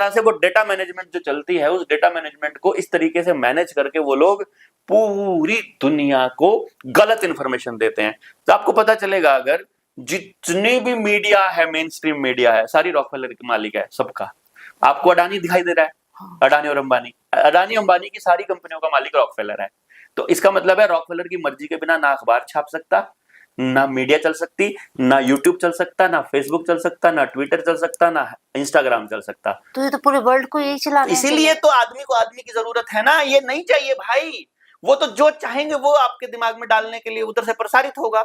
तरह से वो डेटा मैनेजमेंट जो चलती है, उस डेटा मैनेजमेंट को इस तरीके से मैनेज करके वो लोग पूरी दुनिया को गलत इंफॉर्मेशन देते हैं। तो आपको पता चलेगा, अगर जितनी भी मीडिया है, मेन स्ट्रीम मीडिया है, सारी रॉकफेलर के मालिक है सबका। आपको अडानी दिखाई दे रहा है, अडानी और अंबानी, अडानी अंबानी की सारी कंपनियों का मालिक रॉकफेलर है। तो इसका मतलब है रॉकफेलर की मर्जी के बिना ना अखबार छाप सकता, ना मीडिया चल सकती, ना यूट्यूब चल सकता, ना फेसबुक चल सकता, ना ट्विटर चल सकता, ना इंस्टाग्राम चल सकता। तो ये तो पूरे वर्ल्ड को यही चलाना है। इसीलिए तो आदमी को आदमी की जरूरत है ना, ये नहीं चाहिए भाई। वो तो जो चाहेंगे वो आपके दिमाग में डालने के लिए उधर से प्रसारित होगा।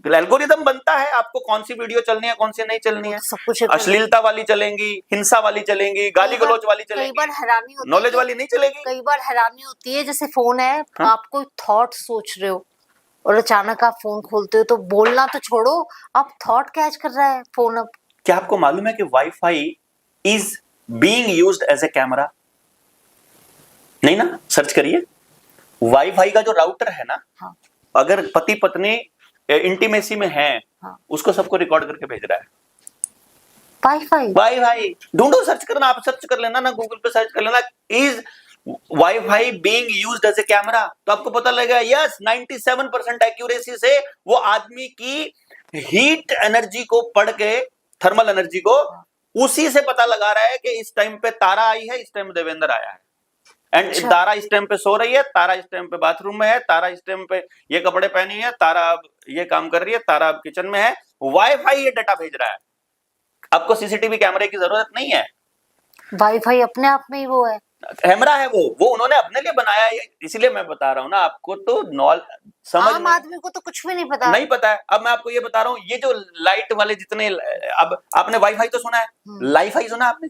एल्गोरिदम बनता है, आपको कौन सी वीडियो चलनी है, कौन सी नहीं चलनी है। सब कुछ अश्लीलता वाली चलेंगी, हिंसा वाली चलेंगी, गाली गलौज वाली चलेगी, कई बार हैरानी होती है, नॉलेज वाली नहीं चलेगी। कई बार हैरानी होती है, जैसे फोन है, हाँ? आप कोई थॉट सोच रहे हो और अचानक आप फोन खोलते हो तो बोलना तो छोड़ो, आप थॉट कैच कर रहा है फोन। अब क्या आपको मालूम है कि WiFi is being used as a camera? नहीं ना, सर्च करिए। वाईफाई का जो राउटर है ना, हाँ। अगर पति पत्नी इंटीमेसी में है, हाँ। उसको सबको रिकॉर्ड करके भेज रहा है। वाईफाई वाईफाई ढूंढो, सर्च करना, आप सर्च कर लेना ना, गूगल पे सर्च कर लेना, is WiFi being used as a camera, तो आपको पता लगेगा यस 97% एक्यूरेसी से वो आदमी की हीट एनर्जी को पढ़ के, थर्मल एनर्जी को उसी से पता लगा रहा है कि इस टाइम पे तारा आई है, इस टाइम देवेंद्र आया है। एंड अच्छा। तारा इस टाइम पे सो रही है, तारा इस टाइम पे बाथरूम में है, तारा इस टाइम पे ये कपड़े पहनी है, तारा अब ये काम कर रही है, तारा अब किचन में है। वाईफाई ये डाटा भेज रहा है, आपको सीसीटीवी कैमरे की जरूरत नहीं है। वाईफाई अपने आप में ही वो है, कैमरा है वो उन्होंने अपने लिए बनाया है, इसीलिए मैं बता रहा हूँ ना आपको। तो समझ आम आदमी को तो कुछ भी नहीं पता। नहीं पता है। अब मैं आपको ये बता रहा हूँ, ये जो लाइट वाले जितने, अब आपने वाईफाई तो सुना है, लाईफाई सुना आपने?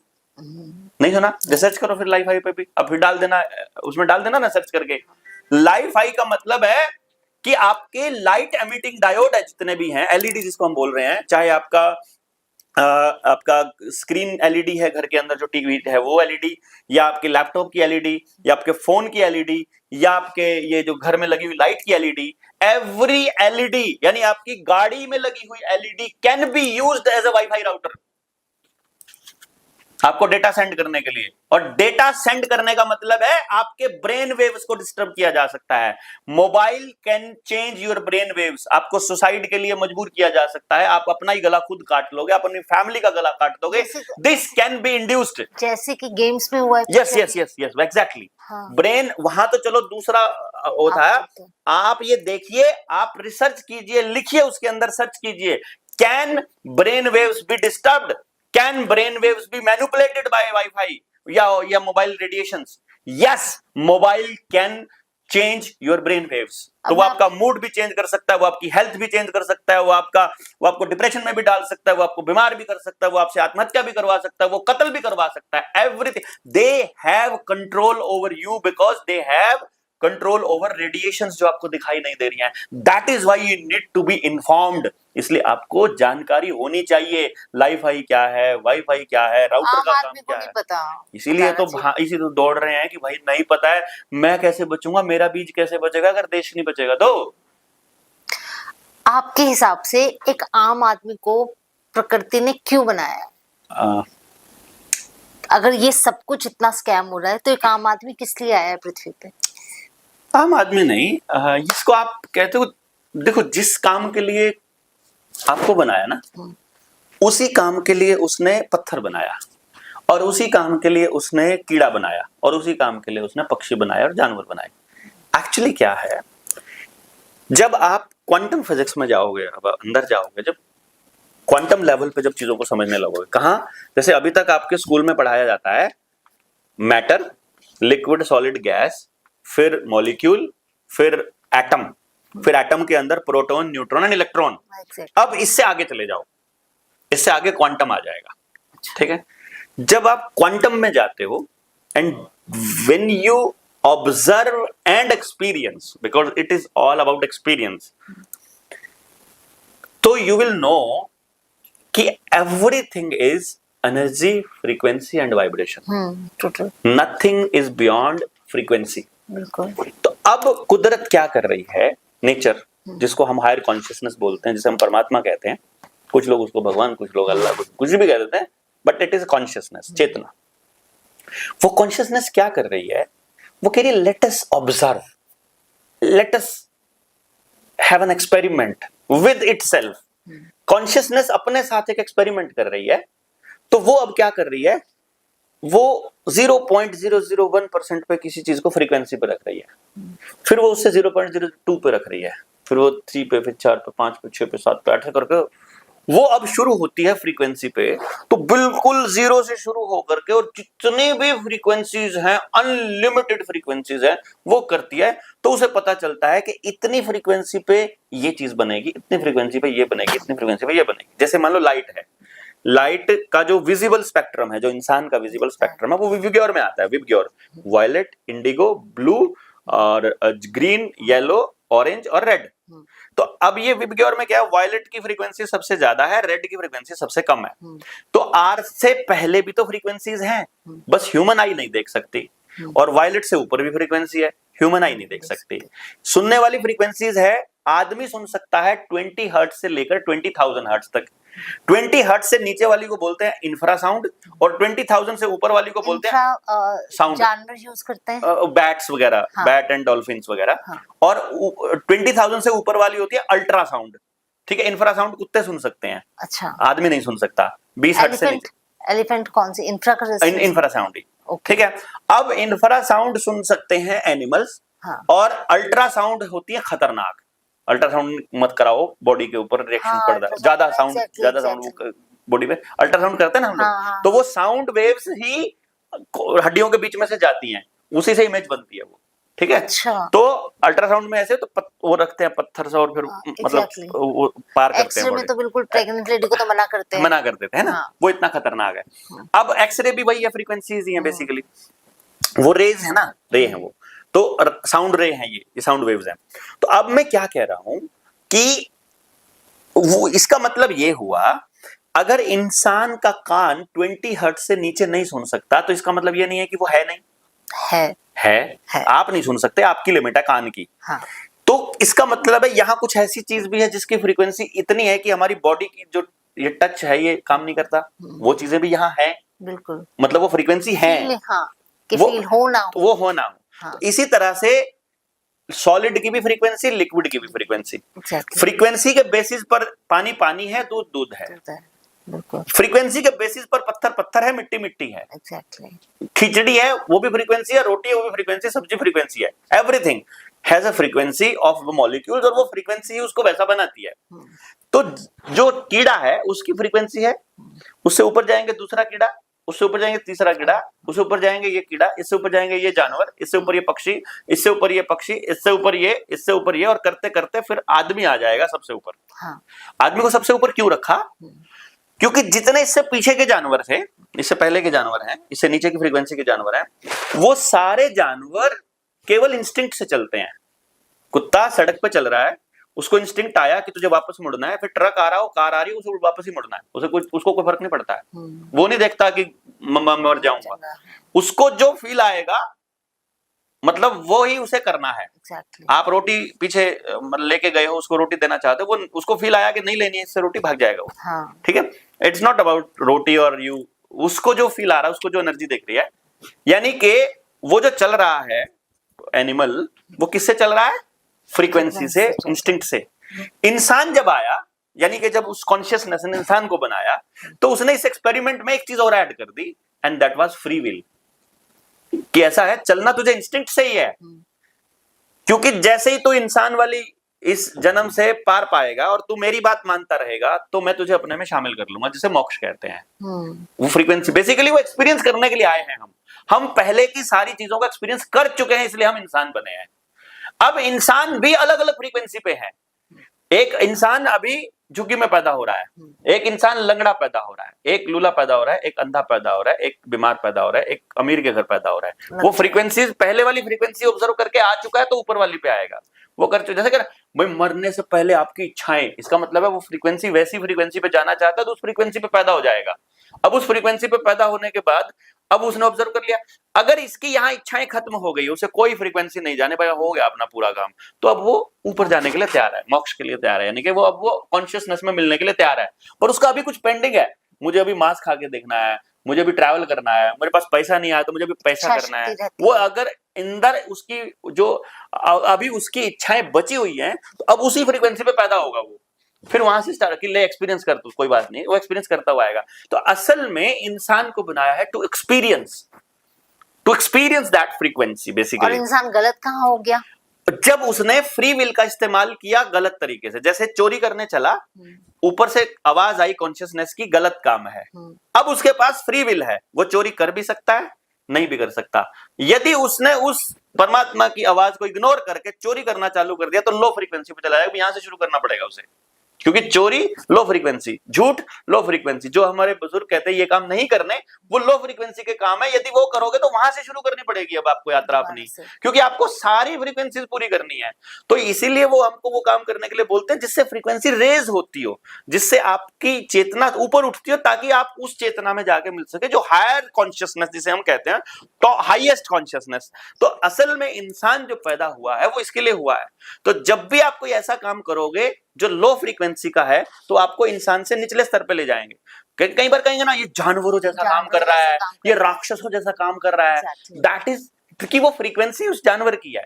नहीं सुना? रिसर्च करो फिर लाईफाई पे भी, अब फिर डाल देना, उसमें डाल देना ना सर्च करके। लाईफाई का मतलब है कि आपके लाइट एमिटिंग डायोड है जितने भी हैं, एलईडी जिसको हम बोल रहे हैं, चाहे आपका स्क्रीन एलईडी है घर के अंदर जो टीवी है वो एलईडी, या आपके लैपटॉप की एलईडी, या आपके फोन की एलईडी, या आपके ये जो घर में लगी हुई लाइट की एलईडी, एवरी एलईडी, यानी आपकी गाड़ी में लगी हुई LED can be used as a WiFi router, आपको डेटा सेंड करने के लिए। और डेटा सेंड करने का मतलब है आपके ब्रेन वेव्स को डिस्टर्ब किया जा सकता है। Mobile can change your brain waves, आपको सुसाइड के लिए मजबूर किया जा सकता है, आप अपना ही गला खुद काट लोगे, आप अपनी फैमिली का गला काट दोगे। दिस कैन बी इंड्यूस्ड, जैसे कि गेम्स में हुआ है। Yes yes yes yes exactly. Brain वहां तो चलो दूसरा होता है, आप ये देखिए, आप रिसर्च कीजिए, लिखिए, उसके अंदर सर्च कीजिए, can brain waves be disturbed, can brain waves be manipulated by Wi-Fi या mobile radiations? Yes, mobile can change your brain waves. तो वो आपका मूड भी चेंज कर सकता है, वो आपकी हेल्थ भी चेंज कर सकता है, वो आपको डिप्रेशन में भी डाल सकता है, वो आपको बीमार भी कर सकता है, वो आपसे आत्महत्या भी करवा सकता है, वो कत्ल भी करवा सकता है, everything. They have control over you because they have control over radiations जो आपको दिखाई नहीं दे रही हैं। That is why you need to be informed, इसलिए आपको जानकारी होनी चाहिए, लाईफाई क्या है, वाईफाई क्या है, राउटर का काम क्या है, इसीलिए तो इसी तो दौड़ रहे हैं कि भाई नहीं पता है, मैं कैसे बचूंगा, मेरा बीज कैसे बचेगा अगर देश नहीं बचेगा तो। आपके हिसाब से एक आम आदमी को प्रकृति ने क्यों बनाया? अगर ये सब कुछ इतना स्कैम हो रहा है तो एक आम आदमी किस लिए आया है पृथ्वी पे? आम आदमी नहीं, इसको आप कहते हो, देखो जिस काम के लिए आपको बनाया ना, उसी काम के लिए उसने पत्थर बनाया, और उसी काम के लिए उसने कीड़ा बनाया, और उसी काम के लिए उसने पक्षी बनाया और जानवर बनाए। एक्चुअली क्या है, जब आप क्वांटम फिजिक्स में जाओगे, अब अंदर जाओगे, जब क्वांटम लेवल पे जब चीजों को समझने लगोगे, कहां, जैसे अभी तक आपके स्कूल में पढ़ाया जाता है मैटर, लिक्विड, सॉलिड, गैस, फिर मॉलिक्यूल, फिर एटम, फिर एटम के अंदर प्रोटॉन, न्यूट्रॉन एंड इलेक्ट्रॉन। अब इससे आगे चले जाओ, इससे आगे क्वांटम आ जाएगा, ठीक है। जब आप क्वांटम में जाते हो, and when you observe and experience, because it is all about experience, तो यू विल नो कि everything is energy, frequency and vibration, nothing is beyond frequency. तो अब कुदरत क्या कर रही है, नेचर, जिसको हम हायर कॉन्शियसनेस बोलते हैं, जिसे हम परमात्मा कहते हैं, कुछ लोग उसको भगवान, कुछ लोग अल्लाह, कुछ भी कह देते हैं, बट इट इज कॉन्शियसनेस, चेतना। वो कॉन्शियसनेस क्या कर रही है, वो कह रही है let us observe, let us have an experiment with itself. Consciousness अपने साथ एक एक्सपेरिमेंट कर रही है। तो वो अब क्या कर रही है, वो 0.001% पे किसी चीज को फ्रीक्वेंसी पे रख रही है, फिर वो उससे 0.02 पे रख रही है, फिर वो 3 पे, फिर 4 पे, 5 पे, 6 पे, 7 पे, 8 करके वो अब शुरू होती है फ्रीक्वेंसी पे। तो बिल्कुल जीरो से शुरू होकर के और जितनी भी फ्रीक्वेंसीज हैं, अनलिमिटेड फ्रीक्वेंसीज हैं, वो करती है। तो उसे पता चलता है कि इतनी फ्रीक्वेंसी पे ये चीज बनेगी, इतनी फ्रीक्वेंसी पे ये बनेगी, इतनी फ्रीक्वेंसी पे ये बनेगी। जैसे मान लो लाइट है, लाइट का जो विजिबल स्पेक्ट्रम है, जो इंसान का विजिबल स्पेक्ट्रम है, वो विबग्योर में आता है। विबग्योर वायलेट, इंडिगो, ब्लू और ग्रीन, येलो, ऑरेंज और रेड। तो अब ये विबग्योर में क्या है, वायलेट की फ्रीक्वेंसी सबसे ज्यादा है, रेड की फ्रीक्वेंसी सबसे कम है। तो आर से पहले भी तो फ्रीक्वेंसीज हैं, बस ह्यूमन आई नहीं देख सकती। और वायलेट से ऊपर भी फ्रीक्वेंसी है, ह्यूमन आई नहीं देख सकती। सुनने वाली फ्रीक्वेंसीज है, आदमी सुन सकता है 20 हर्ट्ज से लेकर 20,000 हर्ट्ज तक। 20 हर्ट्ज से नीचे वाली को बोलते हैं इंफ्रासाउंड, और 20,000 से ऊपर वाली को बोलते हैं साउंड। जानवर यूज करते हैं, बैट्स वगैरह, बैट एंड डॉल्फिन्स वगैरह। और 20,000 से ऊपर वाली होती है अल्ट्रासाउंड। ठीक है, इंफ्रासाउंड कुत्ते सुन सकते हैं, अच्छा, आदमी नहीं सुन सकता। 20 हर्ट्ज से नीचे एलिफेंट कौन सी इंफ्रासाउंड। ठीक है, अब इंफ्रासाउंड सुन सकते हैं एनिमल्स, और अल्ट्रासाउंड होती है खतरनाक। अल्ट्रासाउंड मत कराओ, बॉडी के ऊपर रिएक्शन पड़ता है, ज्यादा साउंड बॉडी पे अल्ट्रासाउंड करते हैं ना हम लोग। तो वो साउंड वेव्स ही हड्डियों के बीच में से जाती हैं, उसी से इमेज बनती है वो। ठीक है, अच्छा। तो अल्ट्रासाउंड में ऐसे तो वो रखते हैं पत्थर से, और फिर मतलब वो पार करते हैं। एक्सरे में तो बिल्कुल प्रेग्नेंट लेडी को तो मना करते हैं ना, वो इतना खतरनाक है। अब एक्सरे भी वही है, फ्रीक्वेंसीज ही है बेसिकली, वो रेज है ना, रे है वो, तो साउंड रे है, ये साउंड वेव्स हैं। तो अब मैं क्या कह रहा हूं कि वो, इसका मतलब ये हुआ, अगर इंसान का कान 20 हर्ट्ज से नीचे नहीं सुन सकता, तो इसका मतलब ये नहीं है कि वो है नहीं, है। आप नहीं सुन सकते, आपकी लिमिट है कान की। तो इसका मतलब है यहाँ कुछ ऐसी चीज भी है जिसकी फ्रीक्वेंसी इतनी है कि हमारी बॉडी की जो ये टच है, ये काम नहीं करता। वो चीजें भी यहाँ है, बिल्कुल, मतलब वो फ्रीक्वेंसी है, कि फील हो ना हो, वो हो ना हो। तो इसी तरह से सॉलिड की भी फ्रीक्वेंसी, लिक्विड की भी फ्रीक्वेंसी। फ्रीक्वेंसी के बेसिस पर पानी पानी है, दूध दूध है। फ्रीक्वेंसी के बेसिस पर पत्थर पत्थर है, मिट्टी मिट्टी है। खिचड़ी है, वो भी फ्रीक्वेंसी है, रोटी है, वो भी फ्रीक्वेंसी, सब्जी फ्रीक्वेंसी है। Everything has a frequency of molecules, और वो फ्रीक्वेंसी उसको वैसा बनाती है। तो जो कीड़ा है उसकी फ्रीक्वेंसी है, उससे ऊपर जाएंगे दूसरा कीड़ा, उससे ऊपर जाएंगे तीसरा कीड़ा, उससे ऊपर जाएंगे ये कीड़ा, इससे ऊपर जाएंगे ये जानवर, इससे ऊपर ये पक्षी, इससे ऊपर ये पक्षी, इससे ऊपर ये, इससे ऊपर ये, और करते करते फिर आदमी आ जाएगा सबसे ऊपर। आदमी को सबसे ऊपर क्यों रखा? क्योंकि जितने इससे पीछे के जानवर थे, इससे पहले के जानवर हैं, इससे नीचे की फ्रीक्वेंसी के जानवर हैं, वो सारे जानवर केवल इंस्टिंक्ट से चलते हैं। कुत्ता सड़क पे चल रहा है, उसको इंस्टिंक्ट आया कि तुझे वापस मुड़ना है, फिर ट्रक आ रहा हो, कार आ रही है, उसे वापस ही मुड़ना है, उसको कोई फर्क नहीं पड़ता है। वो नहीं देखता कि मर जाऊंगा, उसको जो फील आएगा मतलब वो ही उसे करना है। आप रोटी पीछे लेके गए हो, उसको रोटी देना चाहते हो, वो उसको फील आया कि नहीं लेनी है, इससे रोटी भाग जाएगा वो। ठीक है, इट्स नॉट अबाउट रोटी और यू, उसको जो फील आ रहा है, उसको जो एनर्जी दिख रही है, यानी कि वो जो चल रहा है एनिमल, वो किससे चल रहा है? फ्रीक्वेंसी से, इंस्टिंक्ट से। इंसान जब आया, यानी कि जब उस कॉन्शियसनेस ने इंसान को बनाया, तो उसने इस एक्सपेरिमेंट में एक चीज और ऐड कर दी, and that was free will. कि ऐसा है, चलना तुझे इंस्टिंक्ट से ही है, क्योंकि जैसे ही तू इंसान वाली इस जन्म से पार पाएगा और तू मेरी बात मानता रहेगा, तो मैं तुझे अपने में शामिल कर लूंगा, जिसे मोक्ष कहते हैं। वो फ्रीक्वेंसी बेसिकली वो एक्सपीरियंस करने के लिए आए हैं। हम पहले की सारी चीजों का एक्सपीरियंस कर चुके हैं, इसलिए हम इंसान बने हैं। अब इंसान भी अलग अलग फ्रीक्वेंसी पे है। एक इंसान अभी झुग्गी में पैदा हो रहा है, एक इंसान लंगड़ा पैदा हो रहा है, एक लूला पैदा हो रहा है, एक अंधा पैदा हो रहा है, एक बीमार पैदा हो रहा है, एक अमीर के घर पैदा हो रहा है। वो फ्रीक्वेंसीज, पहले वाली फ्रीक्वेंसी ऑब्जर्व करके आ चुका है, तो ऊपर वाली पे आएगा। वो कर जैसे कि भाई मरने से पहले आपकी इच्छाएं, इसका मतलब है वो फ्रीक्वेंसी वैसी फ्रीक्वेंसी पे जाना चाहता है, तो उस फ्रीक्वेंसी पे पैदा हो जाएगा। अब उस फ्रीक्वेंसी पे पैदा होने के बाद अब उसने ऑब्जर्व कर लिया, अगर इसकी यहाँ इच्छाएं खत्म हो गई, उसे कोई फ्रीक्वेंसी नहीं जाने पाया, हो गया अपना पूरा काम, तो अब वो ऊपर जाने के लिए तैयार है, मोक्ष के लिए तैयार है, यानी कि वो अब वो कॉन्शियसनेस में मिलने के लिए तैयार है। पर उसका अभी कुछ पेंडिंग है, मुझे अभी मांस खा के देखना है, मुझे भी ट्रैवल करना है, मेरे पास पैसा नहीं आया तो मुझे भी पैसा इच्छा करना है, शक्ति रहती वो है। अगर अंदर उसकी जो अभी उसकी इच्छाएं बची हुई हैं, तो अब उसी फ्रीक्वेंसी पे पैदा होगा वो, फिर वहां से स्टार्ट कि ले एक्सपीरियंस कर तू, कोई बात नहीं, वो एक्सपीरियंस करता हुआ आएगा। तो असल में इंसान को बनाया है टू एक्सपीरियंस दैट फ्रीक्वेंसी और बेसिकली। इंसान गलत कहाँ हो गया? जब उसने फ्री विल का इस्तेमाल किया गलत तरीके से, जैसे चोरी करने चला, ऊपर से आवाज आई कॉन्शियसनेस की गलत काम है, अब उसके पास फ्री विल है, वो चोरी कर भी सकता है, नहीं भी कर सकता। यदि उसने उस परमात्मा की आवाज को इग्नोर करके चोरी करना चालू कर दिया तो लो फ्रीक्वेंसी पे चला जाएगा, यहां से शुरू करना पड़ेगा उसे, क्योंकि चोरी लो फ्रीक्वेंसी, झूठ लो फ्रीक्वेंसी, जो हमारे बुजुर्ग कहते हैं ये काम नहीं करने, वो लो फ्रीक्वेंसी के काम है। यदि वो करोगे तो वहां से शुरू करनी पड़ेगी अब आपको यात्रा अपनी, क्योंकि आपको सारी फ्रीक्वेंसीज पूरी करनी है। तो इसीलिए वो हमको वो काम करने के लिए बोलते हैं जिससे फ्रीक्वेंसी रेज होती हो, जिससे आपकी चेतना ऊपर उठती हो, ताकि आप उस चेतना में जाके मिल सके जो हायर कॉन्शियसनेस जिसे हम कहते हैं, तो हाईएस्ट कॉन्शियसनेस। तो असल में इंसान जो पैदा हुआ है वो इसके लिए हुआ है। तो जब भी आप कोई ऐसा काम करोगे जो लो फ्रीक्वेंसी का है, तो आपको इंसान से निचले स्तर पे ले जाएंगे। कई बार कहेंगे ना ये जानवरों जैसा काम कर रहा है, ये राक्षसों जैसा काम कर रहा है, दैट इज क्योंकि वो फ्रीक्वेंसी उस जानवर की है।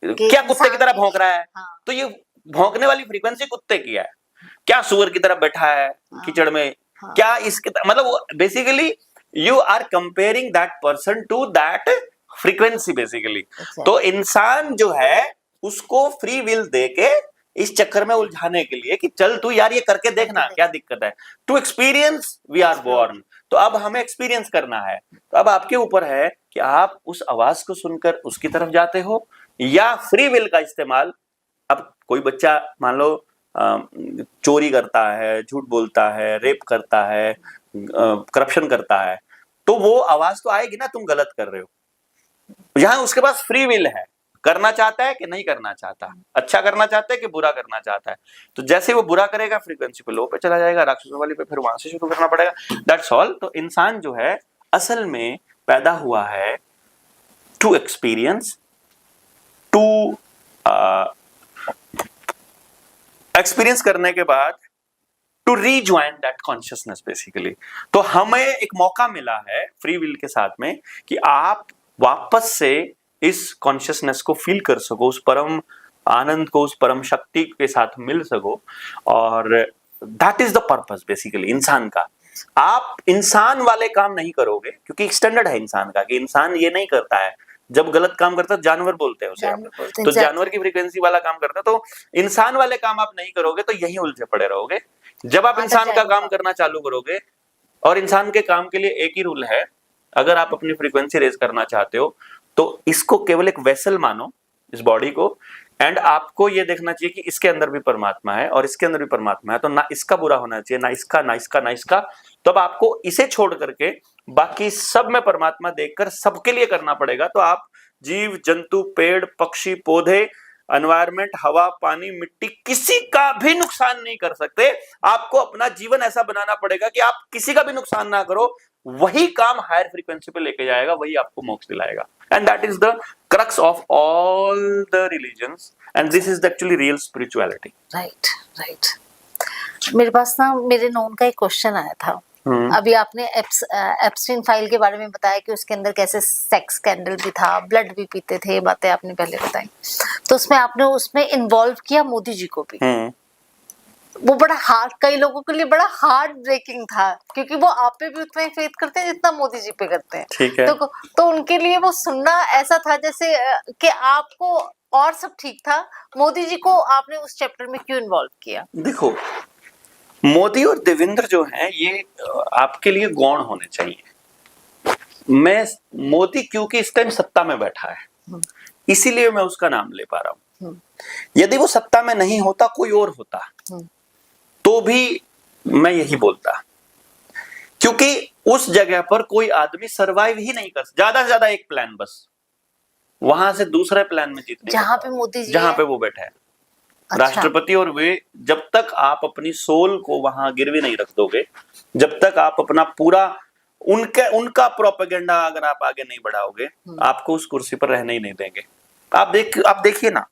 क्या कुत्ते की तरह भौंक रहा है, तो ये भौंकने वाली फ्रीक्वेंसी कुत्ते की है। क्या सुअर की तरह बैठा है कीचड़ में, क्या इसके मतलब basically you are comparing that person to that frequency basically. तो इंसान जो है उसको फ्री विल देके इस चक्कर में उलझाने के लिए कि चल तू यार ये करके देखना क्या दिक्कत है, to experience we are born. तो अब हमें एक्सपीरियंस करना है, तो अब आपके ऊपर है कि आप उस आवाज को सुनकर उसकी तरफ जाते हो या फ्री विल का इस्तेमाल। अब कोई बच्चा मान लो चोरी करता है, झूठ बोलता है, रेप करता है, करप्शन करता है, तो वो आवाज तो आएगी ना तुम गलत कर रहे हो। यहां उसके पास फ्री विल है, करना चाहता है कि नहीं करना चाहता, अच्छा करना चाहता है कि बुरा करना चाहता है। तो जैसे वो बुरा करेगा फ्रीक्वेंसी पे लो पे चला जाएगा, राक्षसों वाली पे, फिर वहां से शुरू करना पड़ेगा। That's all. तो इंसान जो है असल में पैदा हुआ है टू एक्सपीरियंस, टू एक्सपीरियंस करने के बाद to rejoin that consciousness basically. तो हमें एक मौका मिला है फ्री विल के साथ में कि आप वापस से इस कॉन्शियसनेस को फील कर सको, उस परम आनंद को, उस परम शक्ति के साथ मिल सको। और that is the purpose basically इंसान का। आप इंसान वाले काम नहीं करोगे, क्योंकि स्टैंडर्ड है इंसान का कि इंसान ये नहीं करता है, जब गलत काम करता है जानवर बोलते हैं उसे, तो जानवर की फ्रीक्वेंसी वाला काम करता है। तो इंसान वाले काम आप नहीं करोगे तो यही उलझे पड़े रहोगे। जब आप इंसान का काम करना चालू करोगे, और इंसान के काम के लिए एक ही रूल है, अगर आप अपनी फ्रीक्वेंसी रेज करना चाहते हो तो इसको केवल एक वेसल मानो, इस बॉडी को, एंड आपको ये देखना चाहिए कि इसके अंदर भी परमात्मा है और इसके अंदर भी परमात्मा है। तो ना इसका बुरा होना चाहिए, ना इसका, ना इसका, ना इसका। तब आपको इसे छोड़ करके बाकी सब में परमात्मा देखकर सबके लिए करना पड़ेगा। तो आप जीव जंतु, पेड़ पक्षी, पौधे, एनवायरमेंट, हवा, पानी, मिट्टी, किसी का भी नुकसान नहीं कर सकते। आपको अपना जीवन ऐसा बनाना पड़ेगा कि आप किसी का भी नुकसान ना करो। वही काम हायर फ्रीक्वेंसी पे लेके जाएगा, वही आपको मोक्ष दिलाएगा। And that is the crux of all the religions, and this is actually real spirituality. Right right. मेरे पास ना मेरे नोन का एक क्वेश्चन आया था। अभी आपने एप्स्टीन फाइल के बारे में बताया कि उसके अंदर कैसे सेक्स स्कैंडल भी था, ब्लड भी पीते थे, ये बातें आपने पहले बताई। तो उसमें आपने उसमें इन्वॉल्व किया मोदी जी को भी। वो बड़ा हार्ड, कई लोगों के लिए बड़ा हार्ड ब्रेकिंग था, क्योंकि वो आप पे भी उतना ही फेथ करते हैं जितना मोदी जी पे करते हैं। ठीक है। तो उनके लिए वो सुनना ऐसा था जैसे कि आपको, और सब ठीक था, मोदी जी को आपने उस चैप्टर में क्यों इन्वॉल्व किया? देखो, मोदी और देवेंद्र जो हैं ये आपके लिए गौण होने चाहिए। मैं मोदी क्योंकि इस टाइम सत्ता में बैठा है, इसीलिए मैं उसका नाम ले पा रहा हूं। यदि वो सत्ता में नहीं होता, कोई और होता, तो भी मैं यही बोलता, क्योंकि उस जगह पर कोई आदमी सरवाइव ही नहीं कर सकता। ज्यादा से ज्यादा एक प्लान, बस वहां से दूसरे प्लान में जीतने, जहां पे मोदी जी, जहां पे वो बैठा है। अच्छा। राष्ट्रपति। और वे, जब तक आप अपनी सोल को वहां गिरवी नहीं रख दोगे, जब तक आप अपना पूरा उनका प्रोपेगेंडा अगर आप आगे नहीं बढ़ाओगे, आपको उस कुर्सी पर रहने ही नहीं देंगे। आप देखिए ना,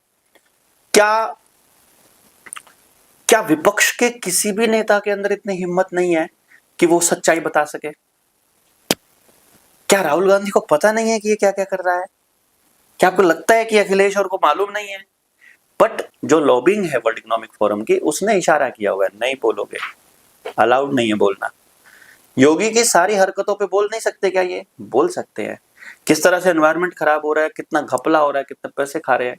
क्या विपक्ष के किसी भी नेता के अंदर इतनी हिम्मत नहीं है कि वो सच्चाई बता सके? क्या राहुल गांधी को पता नहीं है कि ये क्या क्या कर रहा है? क्या आपको लगता है कि अखिलेश और को मालूम नहीं है? बट जो लॉबिंग है वर्ल्ड इकोनॉमिक फोरम की, उसने इशारा किया हुआ है, नहीं बोलोगे, अलाउड नहीं है बोलना। योगी की सारी हरकतों पे बोल नहीं सकते क्या? ये बोल सकते हैं। किस तरह से एनवायरनमेंट खराब हो रहा है, कितना घपला हो रहा है, कितने पैसे खा रहे हैं।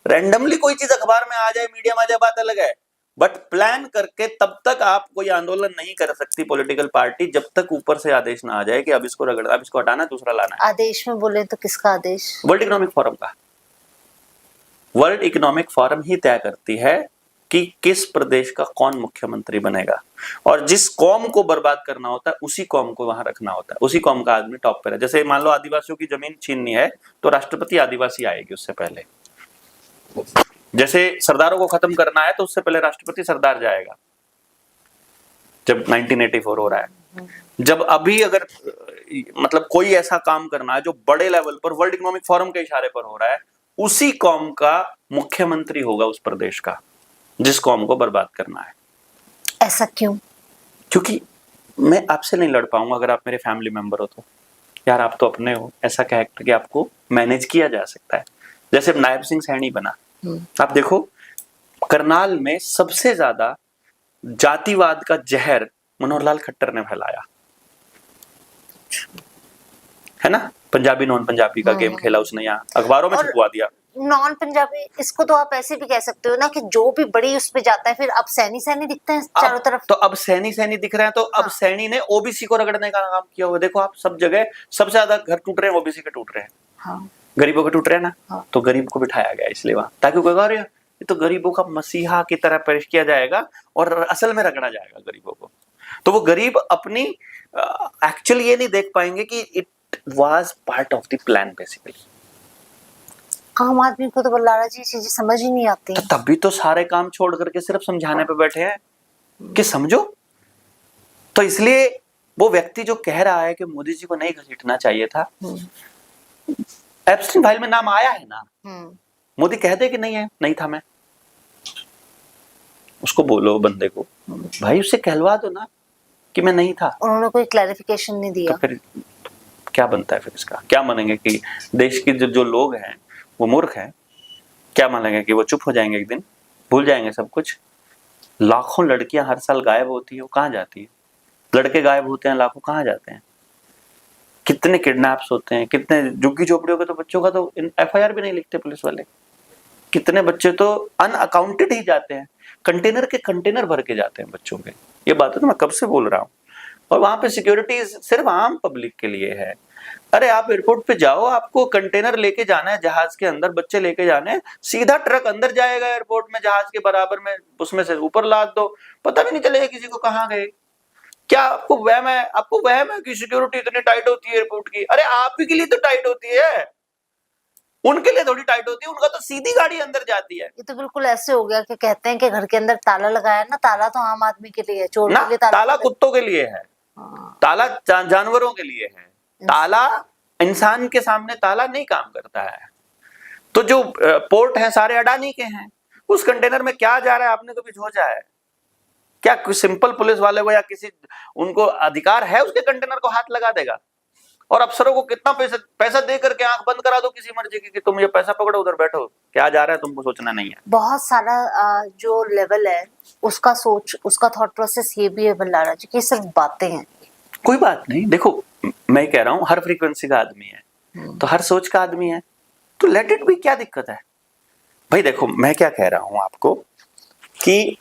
रैंडमली कोई चीज अखबार में आ जाए, मीडिया में आ जाए, बात अलग है, बट प्लान करके तब तक आप कोई आंदोलन नहीं कर सकती पॉलिटिकल पार्टी, जब तक ऊपर से आदेश ना आ जाए कि अब इसको रगड़, अब इसको हटाना, दूसरा लाना है। आदेश में बोले तो किसका आदेश? वर्ल्ड इकोनॉमिक फोरम का। वर्ल्ड इकोनॉमिक फोरम ही तय करती है कि किस प्रदेश का कौन मुख्यमंत्री बनेगा, और जिस कौम को बर्बाद करना होता है उसी कौम को वहां रखना होता है, उसी कौम का आदमी टॉप पर है। जैसे मान लो आदिवासियों की जमीन छीननी है तो राष्ट्रपति आदिवासी आएगी उससे पहले। जैसे सरदारों को खत्म करना है तो उससे पहले राष्ट्रपति सरदार जाएगा। जब 1984 हो रहा है, जब अभी अगर मतलब कोई ऐसा काम करना है जो बड़े लेवल पर वर्ल्ड इकोनॉमिक फोरम के इशारे पर हो रहा है, उसी कौम का मुख्यमंत्री होगा उस प्रदेश का, जिस कौम को बर्बाद करना है। ऐसा क्यों? क्योंकि मैं आपसे नहीं लड़ पाऊंगा अगर आप मेरे फैमिली मेंबर हो तो। यार आप तो अपने हो, ऐसा कह के आपको मैनेज किया जा सकता है। जैसे नायब सिंह सैनी बना, आप देखो करनाल में सबसे ज्यादा जातिवाद का जहर मनोहर लाल खट्टर ने फैलाया है ना। पंजाबी नॉन पंजाबी का गेम खेला उसने, यहाँ अखबारों में छपवा दिया। नॉन पंजाबी, इसको तो आप ऐसे भी कह सकते हो ना कि जो भी बड़ी उस पे जाता है फिर अब सैनी सैनी दिखते हैं चारों तरफ। तो अब सैनी सैनी दिख रहे हैं, तो अब सैनी ने ओबीसी को रगड़ने का काम किया हुआ। देखो आप सब जगह सबसे ज्यादा घर टूट रहे हैं, ओबीसी के टूट रहे हैं। हाँ। गरीबों के टूट रहे हैं ना, तो गरीब को बिठाया गया इसलिए वहां, ताकि कोई कह रहे ये तो गरीबों का मसीहा की तरह पेश किया जाएगा और असल में रगड़ा जाएगा गरीबों को। तो वो गरीब अपनी एक्चुअली ये नहीं देख पाएंगे कि it was part of the plan basically. आम आदमी को तो बल्लारा जी चीजें समझ ही नहीं आती। तो तभी तो सारे काम छोड़ करके सिर्फ समझाने पे बैठे हैं कि समझो। तो इसलिए वो व्यक्ति जो कह रहा है कि मोदी जी को नहीं घसीटना चाहिए था, एप्स्टीन फाइल में नाम आया है ना, मोदी कहते कि नहीं है, नहीं था मैं, उसको बोलो बंदे को भाई उससे कहलवा दो ना कि मैं नहीं था। उन्होंने कोई क्लैरिफिकेशन नहीं दिया। तो फिर क्या बनता है? फिर इसका क्या मानेंगे कि देश के जो लोग हैं वो मूर्ख हैं? क्या मानेंगे कि वो चुप हो जाएंगे, एक दिन भूल जाएंगे सब कुछ? लाखों लड़कियां हर साल गायब होती है, वो कहाँ जाती है? लड़के गायब होते हैं लाखों, कहाँ जाते हैं? कितने किडनैप्स होते हैं, कितने झुग्गी झोपड़ियों के तो बच्चों का तो एफआईआर भी नहीं लिखते पुलिस वाले। कितने बच्चे तो अनअकाउंटेड ही जाते हैं, कंटेनर के कंटेनर भर के जाते हैं बच्चों के। ये बात तो मैं कब से बोल रहा हूँ। और वहां पे सिक्योरिटी सिर्फ आम पब्लिक के लिए है। अरे आप एयरपोर्ट पे जाओ, आपको कंटेनर लेके जाना है, जहाज के अंदर बच्चे लेके जाने हैं, सीधा ट्रक अंदर जाएगा एयरपोर्ट में, जहाज के बराबर में, उसमें से ऊपर लाद दो, पता भी नहीं चलेगा किसी को कहाँ गए। क्या आपको वहम है? आपको वहम है कि सिक्योरिटी इतनी टाइट होती है एयरपोर्ट की? अरे आप ही के लिए तो टाइट होती है, उनके लिए थोड़ी टाइट होती है, उनका तो सीधी गाड़ी अंदर जाती है। ये तो बिल्कुल ऐसे हो गया कि कहते हैं कि घर के अंदर ताला लगाया ना, ताला तो आम आदमी के लिए है, चोर ना, के लिए ताला कुत्तों के लिए है, ताला जानवरों के लिए है, ताला इंसान के सामने ताला नहीं काम करता है। तो जो पोर्ट है सारे अडानी के हैं, उस कंटेनर में क्या जा रहा है आपने कभी सोचा है? क्या सिंपल पुलिस वाले को या किसी उनको अधिकार है उसके कंटेनर को हाथ लगा देगा? और अफसरों को कितना पैसा दे करके आंख बंद करा दो किसी मर्जी की कि तुम ये पैसा पकड़ो, उधर बैठो, क्या जा रहा है तुमको सोचना नहीं है। बहुत सारा जो लेवल है उसका सोच, उसका थॉट प्रोसेस ये भी है बल्लारा जी की सिर्फ बातें हैं। कोई बात नहीं, देखो मैं कह रहा हूं हर फ्रीक्वेंसी का आदमी है तो हर सोच का आदमी है, तो लेट इट बी, क्या दिक्कत है भाई? देखो मैं क्या कह रहा हूं आपको कि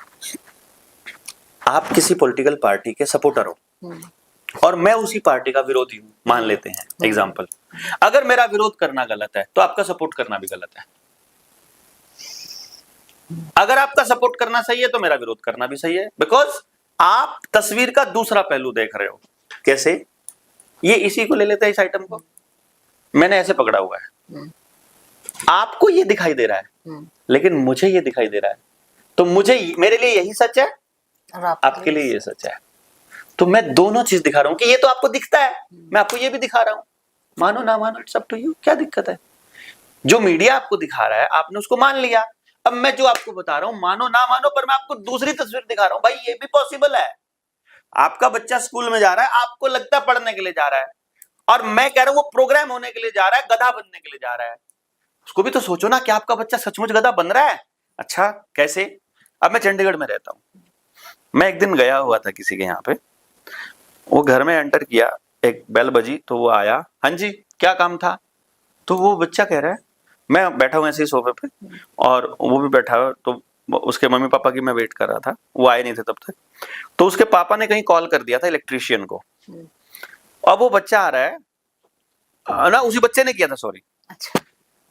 आप किसी पॉलिटिकल पार्टी के सपोर्टर हो और मैं उसी पार्टी का विरोधी हूं, मान लेते हैं एग्जांपल। अगर मेरा विरोध करना गलत है तो आपका सपोर्ट करना भी गलत है। अगर आपका सपोर्ट करना सही है तो मेरा विरोध करना भी सही है, बिकॉज आप तस्वीर का दूसरा पहलू देख रहे हो। कैसे? ये इसी को ले लेते हैं, इस आइटम को मैंने ऐसे पकड़ा हुआ है, आपको ये दिखाई दे रहा है लेकिन मुझे ये दिखाई दे रहा है, तो मुझे मेरे लिए यही सच है, आपके लिए ये सच है। तो मैं दोनों चीज दिखा रहा हूं कि ये तो आपको दिखता है, मैं आपको ये भी दिखा रहा हूं, मानो ना मानो इट्स अप टू यू, क्या दिक्कत है? जो मीडिया आपको दिखा रहा है आपने उसको मान लिया, अब मैं जो आपको बता रहा हूं मानो ना मानो, पर मैं आपको दूसरी तस्वीर दिखा रहा हूं। भाई ये भी पॉसिबल है, आपका बच्चा स्कूल में जा रहा है, आपको लगता है पढ़ने के लिए जा रहा है, और मैं कह रहा हूं वो प्रोग्राम होने के लिए जा रहा है, गधा बनने के लिए जा रहा है। उसको भी तो सोचो ना कि आपका बच्चा सचमुच गधा बन रहा है। अच्छा कैसे? अब मैं चंडीगढ़ में रहता हूं, मैं एक दिन गया हुआ था किसी के यहाँ पे, वो घर में एंटर किया, एक बेल बजी तो वो आया, हाँ जी क्या काम था? तो वो बच्चा कह रहा है, मैं बैठा हूँ ऐसे ही सोफे पे और वो भी बैठा हुआ, तो उसके मम्मी पापा की मैं वेट कर रहा था, वो आए नहीं थे तब तक। तो उसके पापा ने कहीं कॉल कर दिया था इलेक्ट्रीशियन को, अब वो बच्चा आ रहा है ना, उसी बच्चे ने किया था सॉरी। अच्छा।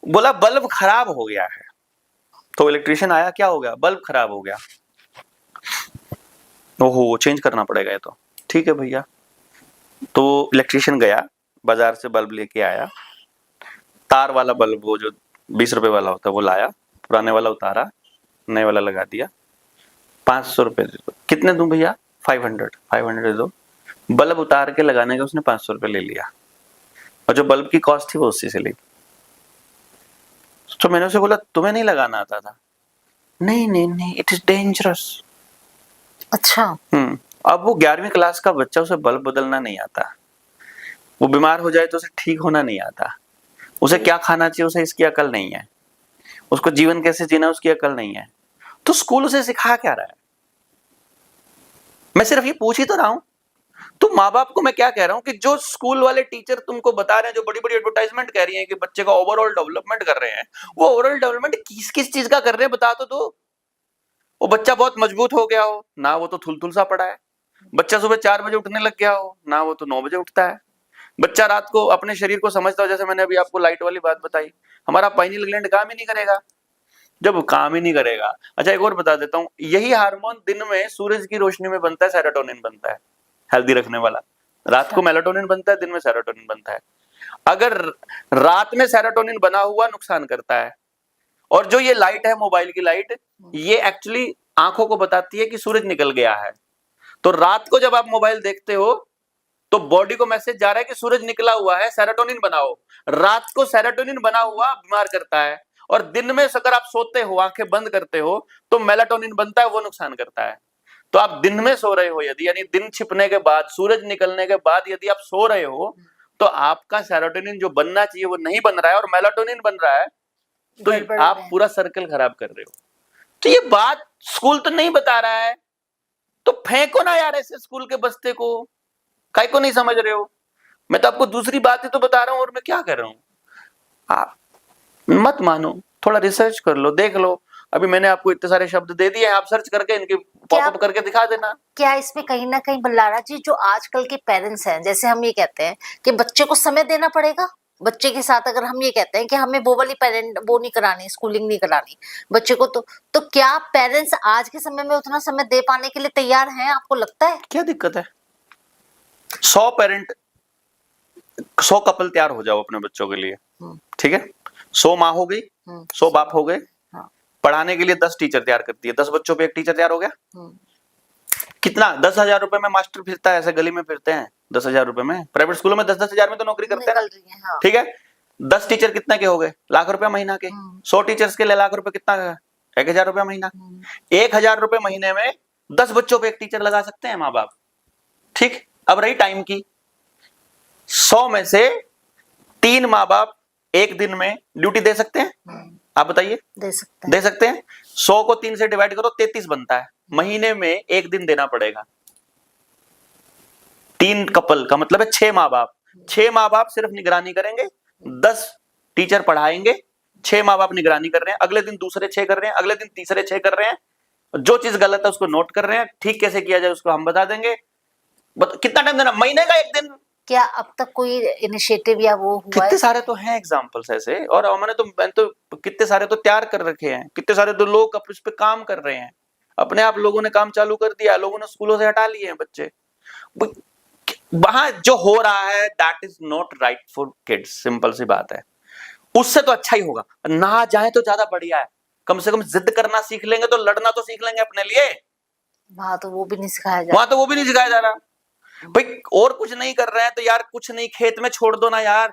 बोला बल्ब खराब हो गया है। तो इलेक्ट्रीशियन आया, क्या हो गया? बल्ब खराब हो गया। ओहो चेंज करना पड़ेगा ये तो, ठीक है भैया। तो इलेक्ट्रीशियन गया बाजार से बल्ब लेके आया, तार वाला बल्ब वो जो 20 रुपए वाला होता है वो लाया, पुराने वाला उतारा, नए वाला लगा दिया। 500 रुपए दे दो। कितने दूं भैया? 500 दे दो। बल्ब उतार के लगाने का उसने 500 रुपए ले लिया, और जो बल्ब की कॉस्ट थी वो उससे से ली। तो मैंने उसे बोला तुम्हें नहीं लगाना आता था? नहीं नहीं नहीं, इट इज डेंजरस। अच्छा। अब वो 11वीं क्लास का बच्चा, उसे बल्ब बदलना नहीं आता, वो बीमार हो जाए तो उसे ठीक होना नहीं आता, उसे क्या खाना चाहिए उसे इसकी अकल नहीं है, उसको जीवन कैसे जीना उसकी अकल नहीं है, तो स्कूल उसे सिखा क्या रहा है? मैं सिर्फ ये पूछ ही तो रहा हूं। तो माँ बाप को मैं क्या कह रहा हूं कि जो स्कूल वाले टीचर तुमको बता रहे हैं, जो बड़ी बड़ी एडवर्टाइजमेंट कह रही हैं कि बच्चे का ओवरऑल डेवलपमेंट कर रहे हैं, वो ओवरऑल डेवलपमेंट किस किस चीज का कर रहे हैं बता तो दो। वो बच्चा बहुत मजबूत हो गया हो ना, वो तो थुलथुल सा पड़ा है। बच्चा सुबह 4 बजे उठने लग गया हो ना, वो तो 9 बजे उठता है। बच्चा रात को अपने शरीर को समझता हो, जैसे मैंने अभी आपको लाइट वाली बात बताई, हमारा पाइनियल ग्लैंड काम ही नहीं करेगा। जब काम ही नहीं करेगा, अच्छा एक और बता देता हूं, यही हार्मोन दिन में सूरज की रोशनी में बनता है, सेरोटोनिन बनता है हेल्दी रखने वाला। रात को मेलाटोनिन बनता है, दिन में सेरोटोनिन बनता है। अगर रात में सेरोटोनिन बना हुआ नुकसान करता है, और जो ये लाइट है मोबाइल की लाइट, ये एक्चुअली आंखों को बताती है कि सूरज निकल गया है। तो रात को जब आप मोबाइल देखते हो तो बॉडी को मैसेज जा रहा है कि सूरज निकला हुआ है, सेरोटोनिन बनाओ। रात को सेरोटोनिन बना हुआ बीमार करता है, और दिन में अगर आप सोते हो आंखें बंद करते हो तो मेलाटोनिन बनता है, वो नुकसान करता है। तो आप दिन में सो रहे हो यदि, यानी दिन छिपने के बाद, सूरज निकलने के बाद यदि आप सो रहे हो, तो आपका सेरोटोनिन जो बनना चाहिए वो नहीं बन रहा है और मेलाटोनिन बन रहा है, तो आप पूरा सर्कल खराब कर रहे हो। तो ये बात स्कूल तो नहीं बता रहा है, तो फेंको ना यार ऐसे स्कूल के बस्ते को, काहे को नहीं समझ रहे हो? मैं तो आपको दूसरी बात ही तो बता रहा हूं, और मैं क्या कर रहा हूं? आप मत मानो, थोड़ा रिसर्च कर लो, देख लो। अभी मैंने आपको इतने सारे शब्द दे दिए हैं, आप सर्च करके इनके पॉपअप करके दिखा देना। क्या इसमें कहीं ना कहीं बल्लारा जी, जो आजकल के पेरेंट्स हैं, जैसे हम ये कहते हैं कि बच्चे को समय देना पड़ेगा, बच्चे के साथ अगर हम ये कहते हैं कि हमें वो वाली पेरेंट वो नहीं करानी, स्कूलिंग नहीं करानी बच्चे को, तो क्या पेरेंट्स आज के समय में उतना समय दे पाने के लिए तैयार हैं? आपको लगता है? क्या दिक्कत है? 100 पेरेंट, 100 कपल तैयार हो जाओ अपने बच्चों के लिए, ठीक है? 100 माँ हो गई, 100 बाप हो गए, पढ़ाने के लिए 10 टीचर तैयार करती है, 10 बच्चों पे एक टीचर तैयार हो गया। कितना? 10,000 रुपए में मास्टर फिरता है, ऐसे गली में फिरते हैं 10,000 रुपए में। प्राइवेट स्कूलों में 10-10 हजार में तो नौकरी करते हैं, ठीक है? 10 टीचर कितने के हो गए? लाख रुपया महीना के। 100 टीचर्स के लिए लाख रुपए कितना का? 1,000 रुपया महीना। 1,000 रुपए महीने में 10 बच्चों पे एक टीचर लगा सकते हैं माँ बाप, ठीक? अब रही टाइम की, 100 में से 3 माँ बाप एक दिन में ड्यूटी दे सकते हैं? आप बताइए। दे सकते हैं। दे सकते हैं। 100 को 3 से डिवाइड करो, 33 बनता है। महीने में एक दिन देना पड़ेगा। 3 कपल का मतलब है 6 माँ बाप। 6 माँ बाप सिर्फ निगरानी करेंगे, 10 टीचर पढ़ाएंगे, 6 माँ बाप निगरानी कर रहे हैं, अगले दिन दूसरे 6 कर रहे हैं, अगले दिन तीसरे 6 कर रहे हैं, जो चीज गलत है उसको नोट कर रहे हैं, ठीक कैसे किया जाए उसको हम बता देंगे। कितना टाइम देना? महीने का एक दिन। क्या अब तक कोई इनिशिएटिव या वो हुआ? कितने सारे तो हैं एग्जांपल्स ऐसे, और मैंने तो कितने सारे तो तैयार कर रखे हैं, कितने सारे तो लोग इस पे काम कर रहे हैं, अपने आप लोगों ने काम चालू कर दिया, लोगों ने स्कूलों से हटा लिए हैं बच्चे। वहां जो हो रहा है that is not right for kids, simple सी बात है। उससे तो अच्छा ही होगा ना जाए तो ज्यादा बढ़िया है, कम से कम जिद करना सीख लेंगे तो लड़ना तो सीख लेंगे अपने लिए। वहां तो वो भी नहीं सिखाया जा रहा। वहां तो वो भी नहीं सिखाया जा रहा भाई, और कुछ नहीं कर रहे हैं तो यार कुछ नहीं, खेत में छोड़ दो ना यार,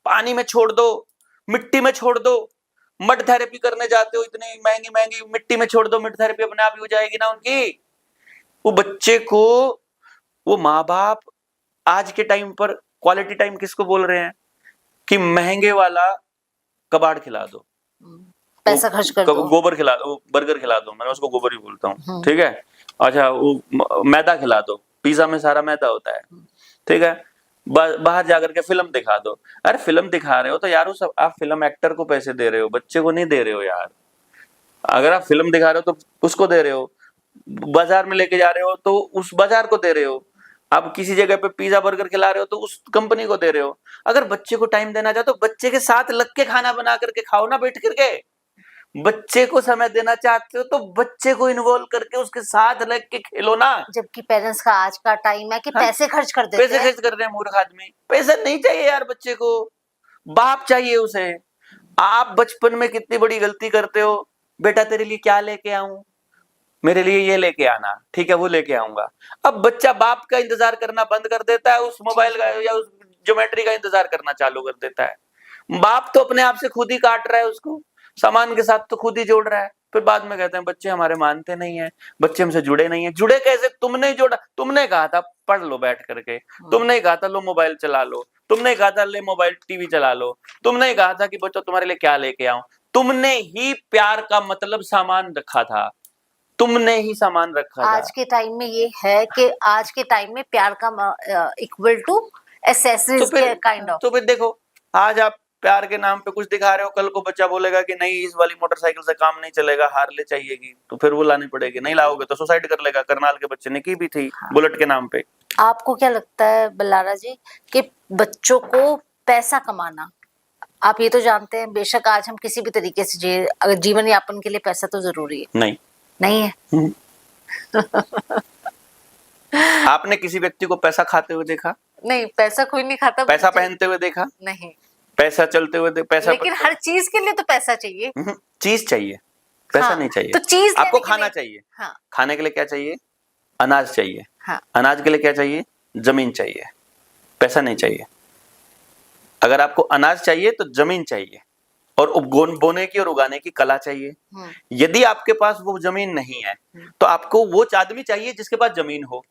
पानी में छोड़ दो, मिट्टी में छोड़ दो। मड थेरेपी करने जाते हो इतनी महंगी महंगी, मिट्टी में छोड़ दो, मिड थेरेपी अपने आप ही हो जाएगी ना उनकी। वो बच्चे को, वो माँ बाप आज के टाइम पर क्वालिटी टाइम किसको बोल रहे हैं? कि महंगे वाला कबाड़ खिला दो, पैसा खर्च कर दो, गोबर खिला दो, बर्गर खिला दो, मैं उसको गोबर ही बोलता हूँ, ठीक है। अच्छा, वो मैदा खिला दो, पिज्जा में सारा मैदा होता है, ठीक है। बाहर जाकर के फिल्म दिखा दो। अरे फिल्म दिखा रहे हो तो यार उस आप फिल्म एक्टर को पैसे दे रहे हो, बच्चे को नहीं दे रहे हो यार। अगर आप फिल्म दिखा रहे हो तो उसको दे रहे हो, बाजार में लेके जा रहे हो तो उस बाजार को दे रहे हो, आप किसी जगह पे पिज्जा बर्गर खिला रहे हो तो उस कंपनी को दे रहे हो। अगर बच्चे को टाइम देना चाहते हो तो बच्चे के साथ लग के खाना बना करके खाओ ना, बैठ करके। बच्चे को समय देना चाहते हो तो बच्चे को इन्वॉल्व करके उसके साथ लग के खेलो ना। जबकि पेरेंट्स का आज का टाइम है कि पैसे खर्च कर देते हैं। पैसे खर्च कर रहे हैं मूर्ख आदमी। पैसा नहीं चाहिए यार बच्चे को, बाप चाहिए उसे। आप बचपन में कितनी बड़ी गलती करते हो, बेटा तेरे लिए क्या लेके आऊं, मेरे लिए ये लेके आना, ठीक है वो लेके आऊंगा। अब बच्चा बाप का इंतजार करना बंद कर देता है, उस मोबाइल का या उस ज्योमेट्री का इंतजार करना चालू कर देता है। बाप तो अपने आप से खुद ही काट रहा है उसको, सामान के साथ तो खुद ही जोड़ रहा है। फिर बाद में कहते हैं बच्चे हमारे मानते नहीं है, बच्चे हमसे जुड़े नहीं है। जुड़े कैसे? तुमने जोड़ा, तुमने कहा था पढ़ लो बैठ करके, तुमने कहा था लो मोबाइल चला लो, तुमने कहा था ले मोबाइल टीवी चला लो, तुमने कहा था कि बच्चों तुम्हारे लिए क्या लेके आऊं। तुमने ही प्यार का मतलब सामान रखा था, तुमने ही सामान रखा था। आज के टाइम में ये है कि आज के टाइम में प्यार का इक्वल टू एक्सेसरीज के काइंड ऑफ। तो फिर देखो, आज आप प्यार के नाम पे कुछ दिखा रहे हो, कल को बच्चा बोलेगा कि नहीं इस वाली मोटरसाइकिल से काम नहीं चलेगा, हार्ले चाहिएगी, तो फिर वो लानी पड़ेगी। नहीं लाओगे तो सुसाइड कर लेगा। करनाल के बच्चे ने की भी थी, बुलेट के नाम पे। आपको क्या लगता है बल्लारा जी कि बच्चों को पैसा कमाना, आप ये तो जानते हैं बेशक आज हम किसी भी तरीके से जिए, अगर जीवन यापन के लिए पैसा तो जरूरी है। नहीं है। आपने किसी व्यक्ति को पैसा खाते हुए देखा? नहीं, पैसा कोई नहीं खाता। पैसा पहनते हुए देखा? नहीं। पैसा चलते हुए पैसा, लेकिन हर चीज के लिए तो पैसा चाहिए। चीज चाहिए, पैसा हाँ, नहीं चाहिए। तो चीज आपको खाना चाहिए। हाँ। खाने के लिए क्या चाहिए? अनाज चाहिए। हाँ। अनाज के लिए क्या चाहिए? जमीन चाहिए, पैसा नहीं चाहिए। अगर आपको अनाज चाहिए तो जमीन चाहिए और बोने की और उगाने की कला चाहिए। यदि आपके पास वो जमीन नहीं है तो आपको वो आदमी चाहिए जिसके पास जमीन हो।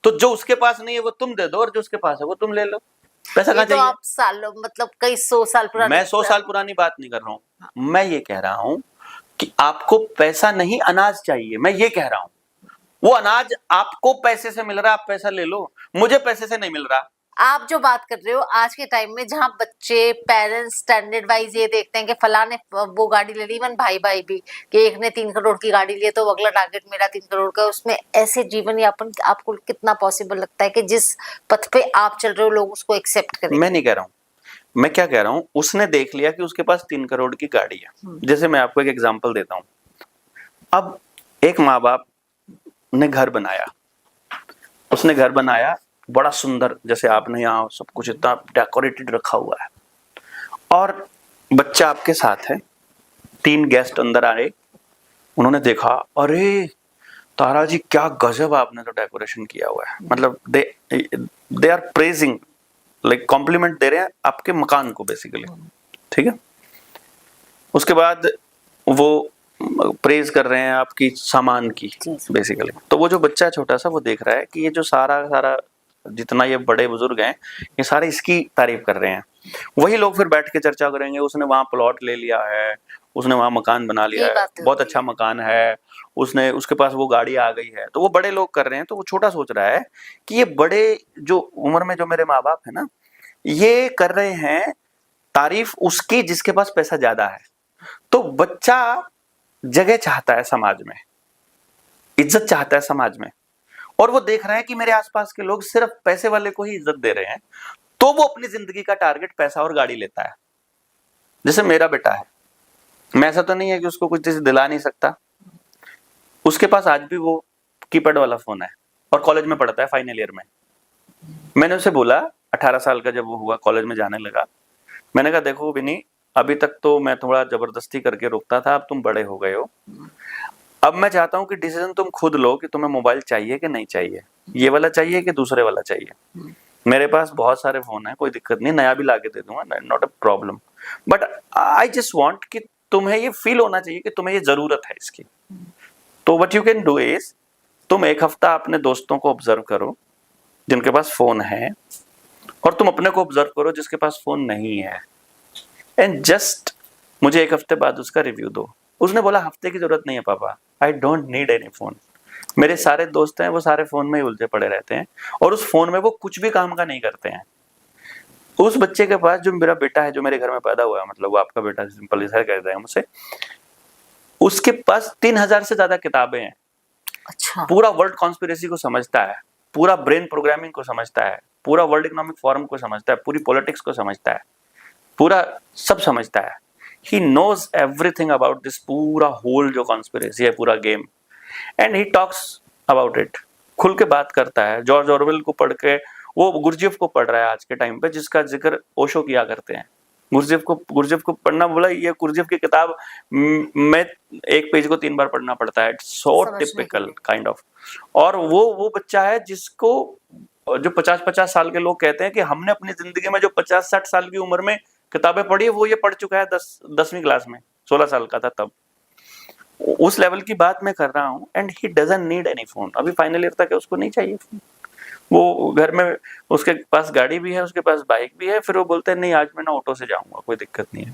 तो जो उसके पास नहीं है वो तुम दे दो और जो उसके पास है वो तुम ले लो। पैसा कहाँ चाहिए? आप सालों मतलब कई 100 साल पुरानी, मैं 100 साल पुरानी बात नहीं कर रहा हूं। मैं ये कह रहा हूं कि आपको पैसा नहीं अनाज चाहिए। मैं ये कह रहा हूं वो अनाज आपको पैसे से मिल रहा है, आप पैसा ले लो, मुझे पैसे से नहीं मिल रहा। आप जो बात कर रहे हो आज के टाइम में जहां बच्चे पेरेंट्स स्टैंडर्ड वाइज ये देखते हैं कि फला ने वो गाड़ी ले ली, इवन भाई भाई भी, कि एक ने 3 करोड़ की गाड़ी ली तो अगला टारगेट मेरा 3 करोड़ का। उसमें ऐसे जीवन यापन आपको कितना पॉसिबल लगता है कि जिस पथ पे आप चल रहे हो लोग उसको एक्सेप्ट करें? मैं नहीं कह रहा हूँ, मैं क्या कह रहा हूँ, उसने देख लिया कि उसके पास 3 करोड़ की गाड़ी है। जैसे मैं आपको एक एग्जांपल देता हूँ। अब एक माँ बाप ने घर बनाया, उसने घर बनाया बड़ा सुंदर, जैसे आपने यहाँ सब कुछ इतना डेकोरेटेड रखा हुआ है, और बच्चा आपके साथ है। 3 गेस्ट अंदर आए, उन्होंने देखा, अरे तारा जी क्या गजब आपने तो डेकोरेशन किया हुआ है। मतलब they are praising, like compliment दे रहे हैं आपके मकान को बेसिकली, ठीक है। उसके बाद वो प्रेज कर रहे हैं आपकी सामान की बेसिकली। तो वो जो बच्चा छोटा सा वो देख रहा है कि ये जो सारा जितना ये बड़े बुजुर्ग हैं ये सारे इसकी तारीफ कर रहे हैं। वही लोग फिर बैठ के चर्चा करेंगे, उसने वहां प्लॉट ले लिया है, उसने वहां मकान बना लिया है, बहुत अच्छा मकान है, उसके पास वो गाड़ी आ गई है। तो वो बड़े लोग कर रहे हैं, तो वो छोटा सोच रहा है कि ये बड़े जो उम्र में जो मेरे माँ बाप है ना, ये कर रहे हैं तारीफ उसकी जिसके पास पैसा ज्यादा है। तो बच्चा जगह चाहता है समाज में, इज्जत चाहता है समाज में, और वो देख रहा है कि मेरे आसपास के लोग सिर्फ पैसे वाले को ही इज्जत दे रहे हैं, तो वो अपनी जिंदगी का टारगेट पैसा और गाड़ी लेता है। जैसे मेरा बेटा है, मैं ऐसा तो नहीं है कि उसको कुछ चीज दिला नहीं सकता, उसके पास आज भी वो कीपैड वाला फोन है और कॉलेज में पढ़ता है फाइनल ईयर में। मैंने उसे बोला 18 साल का जब वो हुआ, कॉलेज में जाने लगा, मैंने कहा देखो विनी, अभी तक तो मैं थोड़ा जबरदस्ती करके रोकता था, अब तुम बड़े हो गए हो, अब मैं चाहता हूं कि डिसीजन तुम खुद लो कि तुम्हें मोबाइल चाहिए कि नहीं चाहिए, ये वाला चाहिए कि दूसरे वाला चाहिए। मेरे पास बहुत सारे फोन है, कोई दिक्कत नहीं, नया भी लाके दे दूंगा, not a problem, but I just want कि तुम्हें ये फील होना चाहिए कि तुम्हें ये जरूरत है इसकी। तो what you can do is, तुम 1 हफ्ता अपने दोस्तों को ऑब्जर्व करो जिनके पास फोन है, और तुम अपने को ऑब्जर्व करो जिसके पास फोन नहीं है, एंड जस्ट मुझे एक हफ्ते बाद उसका रिव्यू दो। उसने बोला हफ्ते की जरूरत नहीं है पापा, आई डोंट नीड एनी फोन। मेरे सारे दोस्त हैं वो सारे फोन में ही उलझे पड़े रहते हैं और उस फोन में वो कुछ भी काम का नहीं करते हैं। उस बच्चे के पास, जो मेरा बेटा है, जो मेरे घर में पैदा हुआ है, मतलब वो आपका बेटा सिंपल ऐसा कहते हैं मुझसे, उसके पास 3000 से ज्यादा किताबें हैं। अच्छा। पूरा वर्ल्ड कॉन्स्पिरेसी को समझता है, पूरा ब्रेन प्रोग्रामिंग को समझता है, पूरा वर्ल्ड इकोनॉमिक फोरम को समझता है, पूरी पॉलिटिक्स को समझता है, पूरा सब समझता है। He knows everything about this पूरा होल जो कॉन्स्पिरेसी है, पूरा game, and he talks about it. खुल के बात करता है। जॉर्ज ऑरवेल को पढ़ के, वो गुरजेफ को पढ़ रहा है आज के टाइम पे, जिसका जिक्र ओशो किया करते हैं। गुरजेफ को पढ़ना, बोला ये गुरजेफ की किताब मैं एक पेज को 3 बार पढ़ना पड़ता है। It's so typical kind of. और वो बच्चा है जिसको, जो 50-50 साल के लोग कहते हैं कि हमने अपनी जिंदगी में जो 50-60 साल की उम्र में किताबें पढ़ी है, वो ये पढ़ चुका है 10वीं क्लास में, 16 साल का था तब। उस लेवल की बात मैं कर रहा हूँ। And he doesn't need any phone. अभी फाइनल ईयर तक है, उसको नहीं चाहिए फोन। वो घर में, उसके पास गाड़ी भी है, उसके पास बाइक भी है, फिर वो बोलते हैं नहीं आज मैं ना ऑटो से जाऊंगा, कोई दिक्कत नहीं है।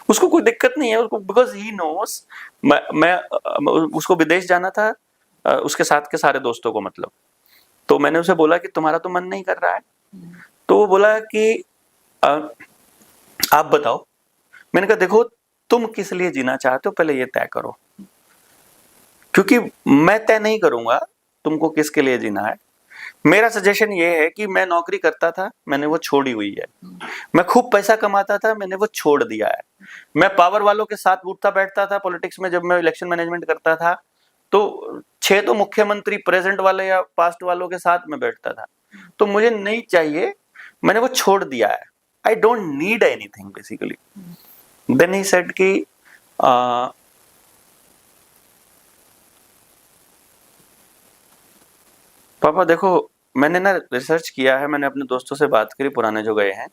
उसको कोई दिक्कत नहीं है उसको, बिकॉज ही नोस। मैं उसको विदेश जाना था, उसके साथ के सारे दोस्तों को, मतलब। तो मैंने उसे बोला कि तुम्हारा तो मन नहीं कर रहा है। तो वो बोला कि आप बताओ। मैंने कहा देखो, तुम किस लिए जीना चाहते हो पहले ये तय करो, क्योंकि मैं तय नहीं करूंगा तुमको किसके लिए जीना है। मेरा सजेशन ये है कि मैं नौकरी करता था, मैंने वो छोड़ी हुई है। मैं खूब पैसा कमाता था, मैंने वो छोड़ दिया है। मैं पावर वालों के साथ उठता बैठता था पॉलिटिक्स में। जब मैं इलेक्शन मैनेजमेंट करता था तो 6 तो मुख्यमंत्री प्रेजेंट वाले या पास्ट वालों के साथ में बैठता था। तो मुझे नहीं चाहिए, मैंने वो छोड़ दिया है। I don't need anything basically. Then he said कि पापा देखो, मैंने ना रिसर्च किया है, मैंने अपने दोस्तों से बात करी पुराने जो गए हैं,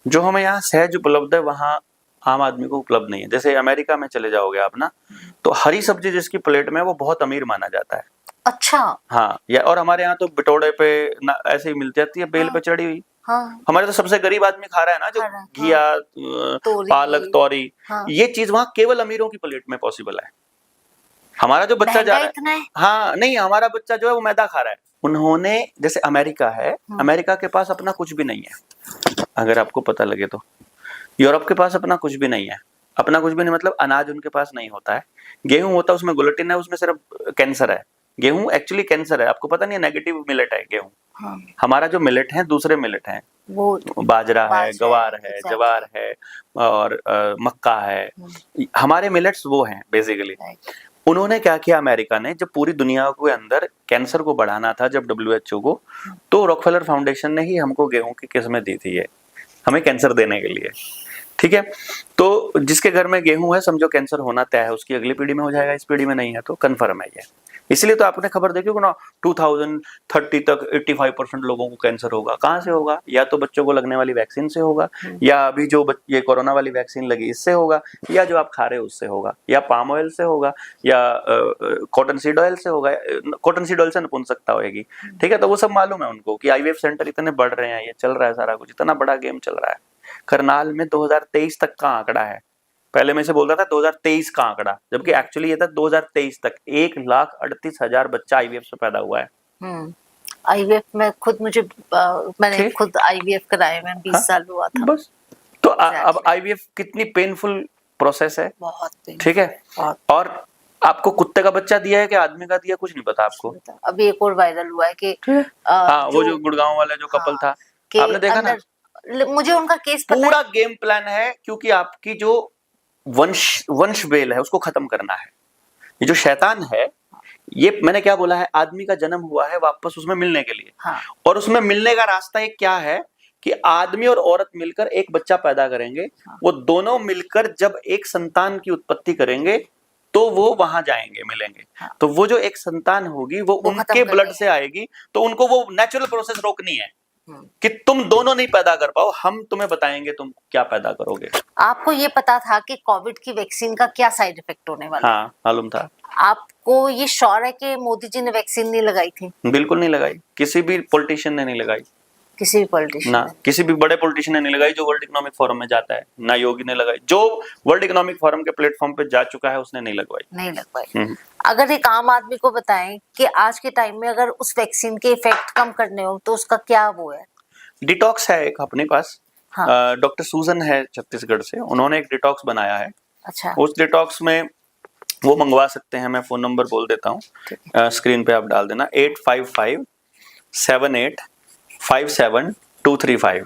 जो हमें यहाँ सहज उपलब्ध है वहाँ आम आदमी को उपलब्ध नहीं है। जैसे अमेरिका में चले जाओगे आप ना, तो हरी सब्जी जिसकी प्लेट में है वो बहुत अमीर माना जाता है। अच्छा। हाँ, या और हमारे यहाँ तो बिटोड़े पे ना ऐसे ही मिल जाती है, बेल पे चढ़ी हुई। हाँ। हमारे तो सबसे गरीब आदमी खा रहा है ना, जो घिया, पालक, तोरी, ये चीज वहाँ केवल अमीरों की प्लेट में पॉसिबल है। हमारा जो बच्चा जा रहा है, हाँ नहीं, हमारा बच्चा जो है वो मैदा खा रहा है। उन्होंने, जैसे अमेरिका है, अमेरिका के पास अपना कुछ भी नहीं है, अगर आपको पता लगे तो। यूरोप के पास अपना कुछ भी नहीं है। अपना कुछ भी नहीं मतलब अनाज उनके पास नहीं होता है। गेहूं होता है, उसमें ग्लूटेन है, उसमें सिर्फ कैंसर है। गेहूं एक्चुअली कैंसर है, आपको पता नहीं है, नेगेटिव मिलेट है गेहूं। हाँ। हमारा जो मिलेट है दूसरे मिलेट है, वो बाजरा है, गवार है, जवार है और मक्का है। हमारे मिलेट्स वो हैं बेसिकली। उन्होंने क्या किया अमेरिका ने, जब पूरी दुनिया के अंदर कैंसर को बढ़ाना था, जब WHO को, तो रॉकफेलर फाउंडेशन ने ही हमको गेहूं की किस्में दी थी, हमें कैंसर देने के लिए। ठीक है, तो जिसके घर में गेहूं है समझो कैंसर होना तय है, उसकी अगली पीढ़ी में हो जाएगा, इस पीढ़ी में नहीं है तो कन्फर्म है ये। इसलिए तो आपने खबर देखी होगी ना, 2030 तक 85% लोगों को कैंसर होगा। कहाँ से होगा? या तो बच्चों को लगने वाली वैक्सीन से होगा, या अभी जो ये कोरोना वाली वैक्सीन लगी इससे होगा, या जो आप खा रहे हो उससे होगा, या पाम ऑयल से होगा, या कॉटन सीड ऑयल से होगा। कॉटन सीड ऑयल से नपुंसकता होगी। ठीक है, तो वो सब मालूम है उनको कि IVF सेंटर इतने बढ़ रहे हैं, ये चल रहा है सारा कुछ, इतना बड़ा गेम चल रहा है। करनाल में 2023 तक का आंकड़ा है, पहले मैं से बोल रहा था 2023 का आंकड़ा, जबकि एक्चुअली ये था 2023 तक 1,38,000 बच्चा IVF से पैदा हुआ है। IVF में खुद मैंने खुद IVF कराया, मैं 20 साल हुआ था बस। तो अब IVF कितनी पेनफुल प्रोसेस है, बहुत। ठीक है, और आपको कुत्ते का बच्चा दिया है कि आदमी का दिया कुछ नहीं पता आपको। अभी एक और वायरल हुआ है कि वो जो गुड़गांव वाला जो कपल था, आपने देखा ना, मुझे उनका केस पता पूरा गेम प्लान है, क्योंकि आपकी जो वंश वेल है उसको खत्म करना है। ये जो शैतान है, ये मैंने क्या बोला है, आदमी का जन्म हुआ है वापस उसमें मिलने के लिए। हाँ। और उसमें मिलने का रास्ता एक क्या है कि आदमी और औरत मिलकर एक बच्चा पैदा करेंगे। हाँ। वो दोनों मिलकर जब एक संतान की उत्पत्ति करेंगे तो वो वहां जाएंगे, मिलेंगे। हाँ। तो वो जो एक संतान होगी वो उनके ब्लड से आएगी, तो उनको वो नेचुरल प्रोसेस रोकनी है कि तुम दोनों नहीं पैदा कर पाओ, हम तुम्हें बताएंगे तुम क्या पैदा करोगे। आपको ये पता था कि कोविड की वैक्सीन का क्या साइड इफेक्ट होने वाला? हाँ, मालूम था। आपको ये श्योर है कि मोदी जी ने वैक्सीन नहीं लगाई थी? बिल्कुल नहीं लगाई, किसी भी पॉलिटिशियन ने नहीं लगाई। किसी भी पॉलिटिशियन ना किसी भी बड़े पॉलिटिशियन ने नहीं लगाई जो वर्ल्ड इकोनॉमिक फोरम में जाता है, ना योगी ने लगाई, जो वर्ल्ड इकोनॉमिक फोरम के प्लेटफॉर्म पे जा चुका है उसने नहीं लगवाई। नहीं लगवाई। अगर एक आम आदमी को बताएं कि आज के टाइम में अगर उस वैक्सीन के इफेक्ट कम करने हो तो उसका क्या वो है? डिटॉक्स है एक अपने पास, हाँ। डॉक्टर सूजन है छत्तीसगढ़ से, उन्होंने एक डिटॉक्स बनाया है। अच्छा। उस डिटॉक्स में वो मंगवा सकते हैं, मैं फोन नंबर बोल देता हूँ, स्क्रीन पे आप डाल देना 8557857235।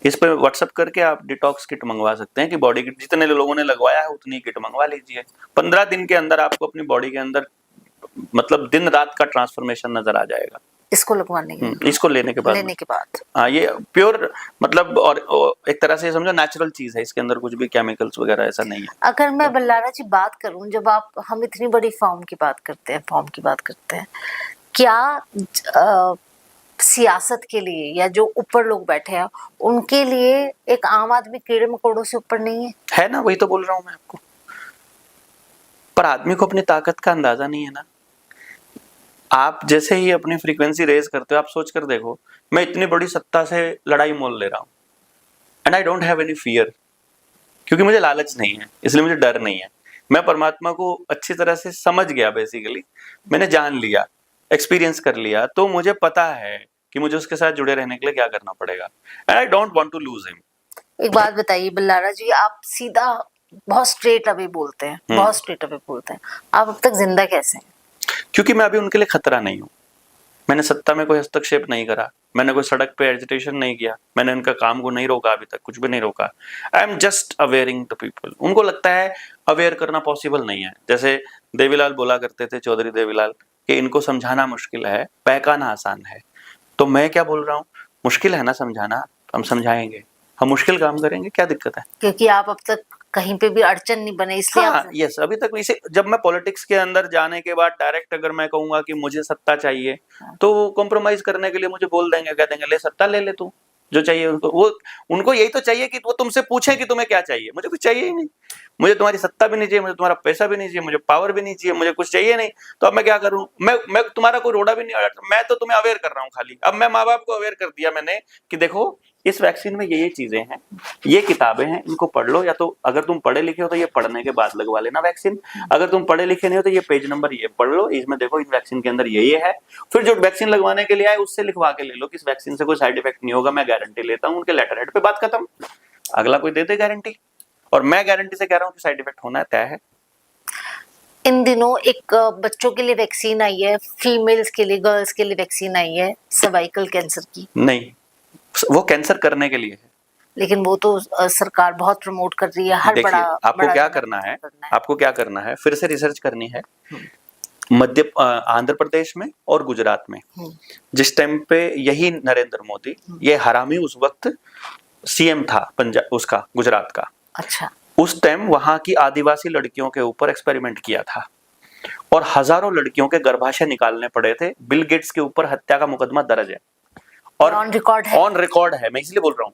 इस पे व्हाट्सएप करके आप डिटॉक्स किट मंगवा सकते हैं कि बॉडी किट जितने लोगों ने लगवाया है उतनी किट मंगवा लीजिए। 15 दिन के अंदर आपको अपनी बॉडी के अंदर मतलब दिन रात का ट्रांसफॉर्मेशन नजर आ जाएगा इसको लगवाने के इसको लेने के बाद। हाँ, ये प्योर मतलब और एक तरह से समझो नेचुरल चीज है, इसके अंदर कुछ भी केमिकल्स वगैरह ऐसा नहीं है। अगर मैं बल्लारा जी बात करूं, जब हम इतनी बड़ी फॉर्म की बात करते हैं, क्या सियासत के लिए या जो ऊपर लोग बैठे हैं उनके लिए एक आम आदमी कीड़े मकोड़ों से ऊपर नहीं है? है ना, वही तो बोल रहा हूं मैं आपको। पर आदमी को अपनी ताकत का अंदाजा नहीं है ना। आप जैसे ही अपनी फ्रीक्वेंसी रेज करते हो, आप सोच कर देखो, मैं इतनी बड़ी सत्ता से लड़ाई मोल ले रहा हूं and I don't have any fear, क्योंकि मुझे लालच नहीं है, इसलिए मुझे डर नहीं है। मैं परमात्मा को अच्छी तरह से समझ गया, बेसिकली मैंने जान लिया, एक्सपीरियंस कर लिया, तो मुझे पता है कि मुझे उसके साथ जुड़े रहने के लिए क्या करना पड़ेगा and I don't want to lose him. एक बात बताइए बल्लारा जी, आप सीधा बहुत स्ट्रेट अवे बोलते हैं, आप अब तक जिंदा कैसे हैं? क्योंकि मैं अभी उनके लिए खतरा नहीं हूं। मैंने सत्ता में कोई हस्तक्षेप नहीं करा, मैंने कोई सड़क पे एजिटेशन नहीं किया, मैंने उनका काम को नहीं रोका, अभी तक कुछ भी नहीं रोका। I am just awaring the people. उनको लगता है अवेयर करना पॉसिबल नहीं है, जैसे देवीलाल बोला करते थे, चौधरी देवीलाल, कि इनको समझाना मुश्किल है, बहकाना आसान है। तो मैं क्या बोल रहा हूँ, मुश्किल है ना समझाना, हम समझाएंगे, हम मुश्किल काम करेंगे, क्या दिक्कत है? क्योंकि आप अब तक कहीं पे भी अड़चन नहीं बने, इसलिए हाँ, यस, अभी तक इसे, जब मैं पॉलिटिक्स के अंदर जाने के बाद डायरेक्ट अगर मैं कहूंगा कि मुझे सत्ता चाहिए, तो वो कॉम्प्रोमाइज करने के लिए मुझे बोल देंगे, कह देंगे ले सत्ता ले ले तू, जो चाहिए उनको। वो उनको यही तो चाहिए कि वो तुमसे पूछे कि तुम्हें क्या चाहिए। मुझे कुछ चाहिए ही नहीं, मुझे तुम्हारी सत्ता भी नहीं चाहिए, मुझे तुम्हारा पैसा भी नहीं चाहिए, मुझे पावर भी नहीं चाहिए, मुझे कुछ चाहिए नहीं। तो अब मैं क्या करूं? मैं तुम्हारा कोई रोड़ा भी नहीं, मैं तो तुम्हें अवेयर कर रहा हूं खाली। अब मैं माँ बाप को अवेयर कर दिया मैंने कि देखो इस वैक्सीन में ये चीजें हैं, ये किताबें हैं, इनको पढ़ लो, या तो अगर तुम पढ़े लिखे हो तो ये पढ़ने के बाद लगवा लेना वैक्सीन, अगर तुम पढ़े लिखे नहीं हो तो ये पेज नंबर ये पढ़ लो, इसमें देखो इन वैक्सीन के अंदर ये है। फिर जो वैक्सीन लगवाने के लिए आए उससे लिखवा के ले लो कि इस वैक्सीन से कोई साइड इफेक्ट नहीं होगा, मैं गारंटी लेता हूँ। उनके लेटर हेड पे बात खत्म, अगला कोई दे दे गारंटी, और मैं गारंटी से कह रहा हूँ कि साइड इफेक्ट होना तय है। इन दिनों एक बच्चों के लिए वैक्सीन आई है, फीमेल्स के लिए, गर्ल्स के लिए वैक्सीन आई है सर्वाइकल कैंसर की। नहीं, वो कैंसर करने के लिए है, लेकिन वो तो सरकार बहुत प्रमोट कर रही है, हर बड़ा आपको क्या करना है, आपको क्या करना है, फिर से रिसर्च करनी है। मध्य आंध्र प्रदेश में और गुजरात में जिस टाइम पे यही नरेंद्र मोदी, ये हरामी उस वक्त सीएम था पंजाब, उसका गुजरात का। अच्छा। उस टाइम वहां की आदिवासी लड़कियों के ऊपर एक्सपेरिमेंट किया था और हजारों लड़कियों के गर्भाशय निकालने पड़े थे। बिल गेट्स के ऊपर हत्या का मुकदमा दर्ज है और ऑन रिकॉर्ड है। मैं इसलिए बोल रहा हूँ,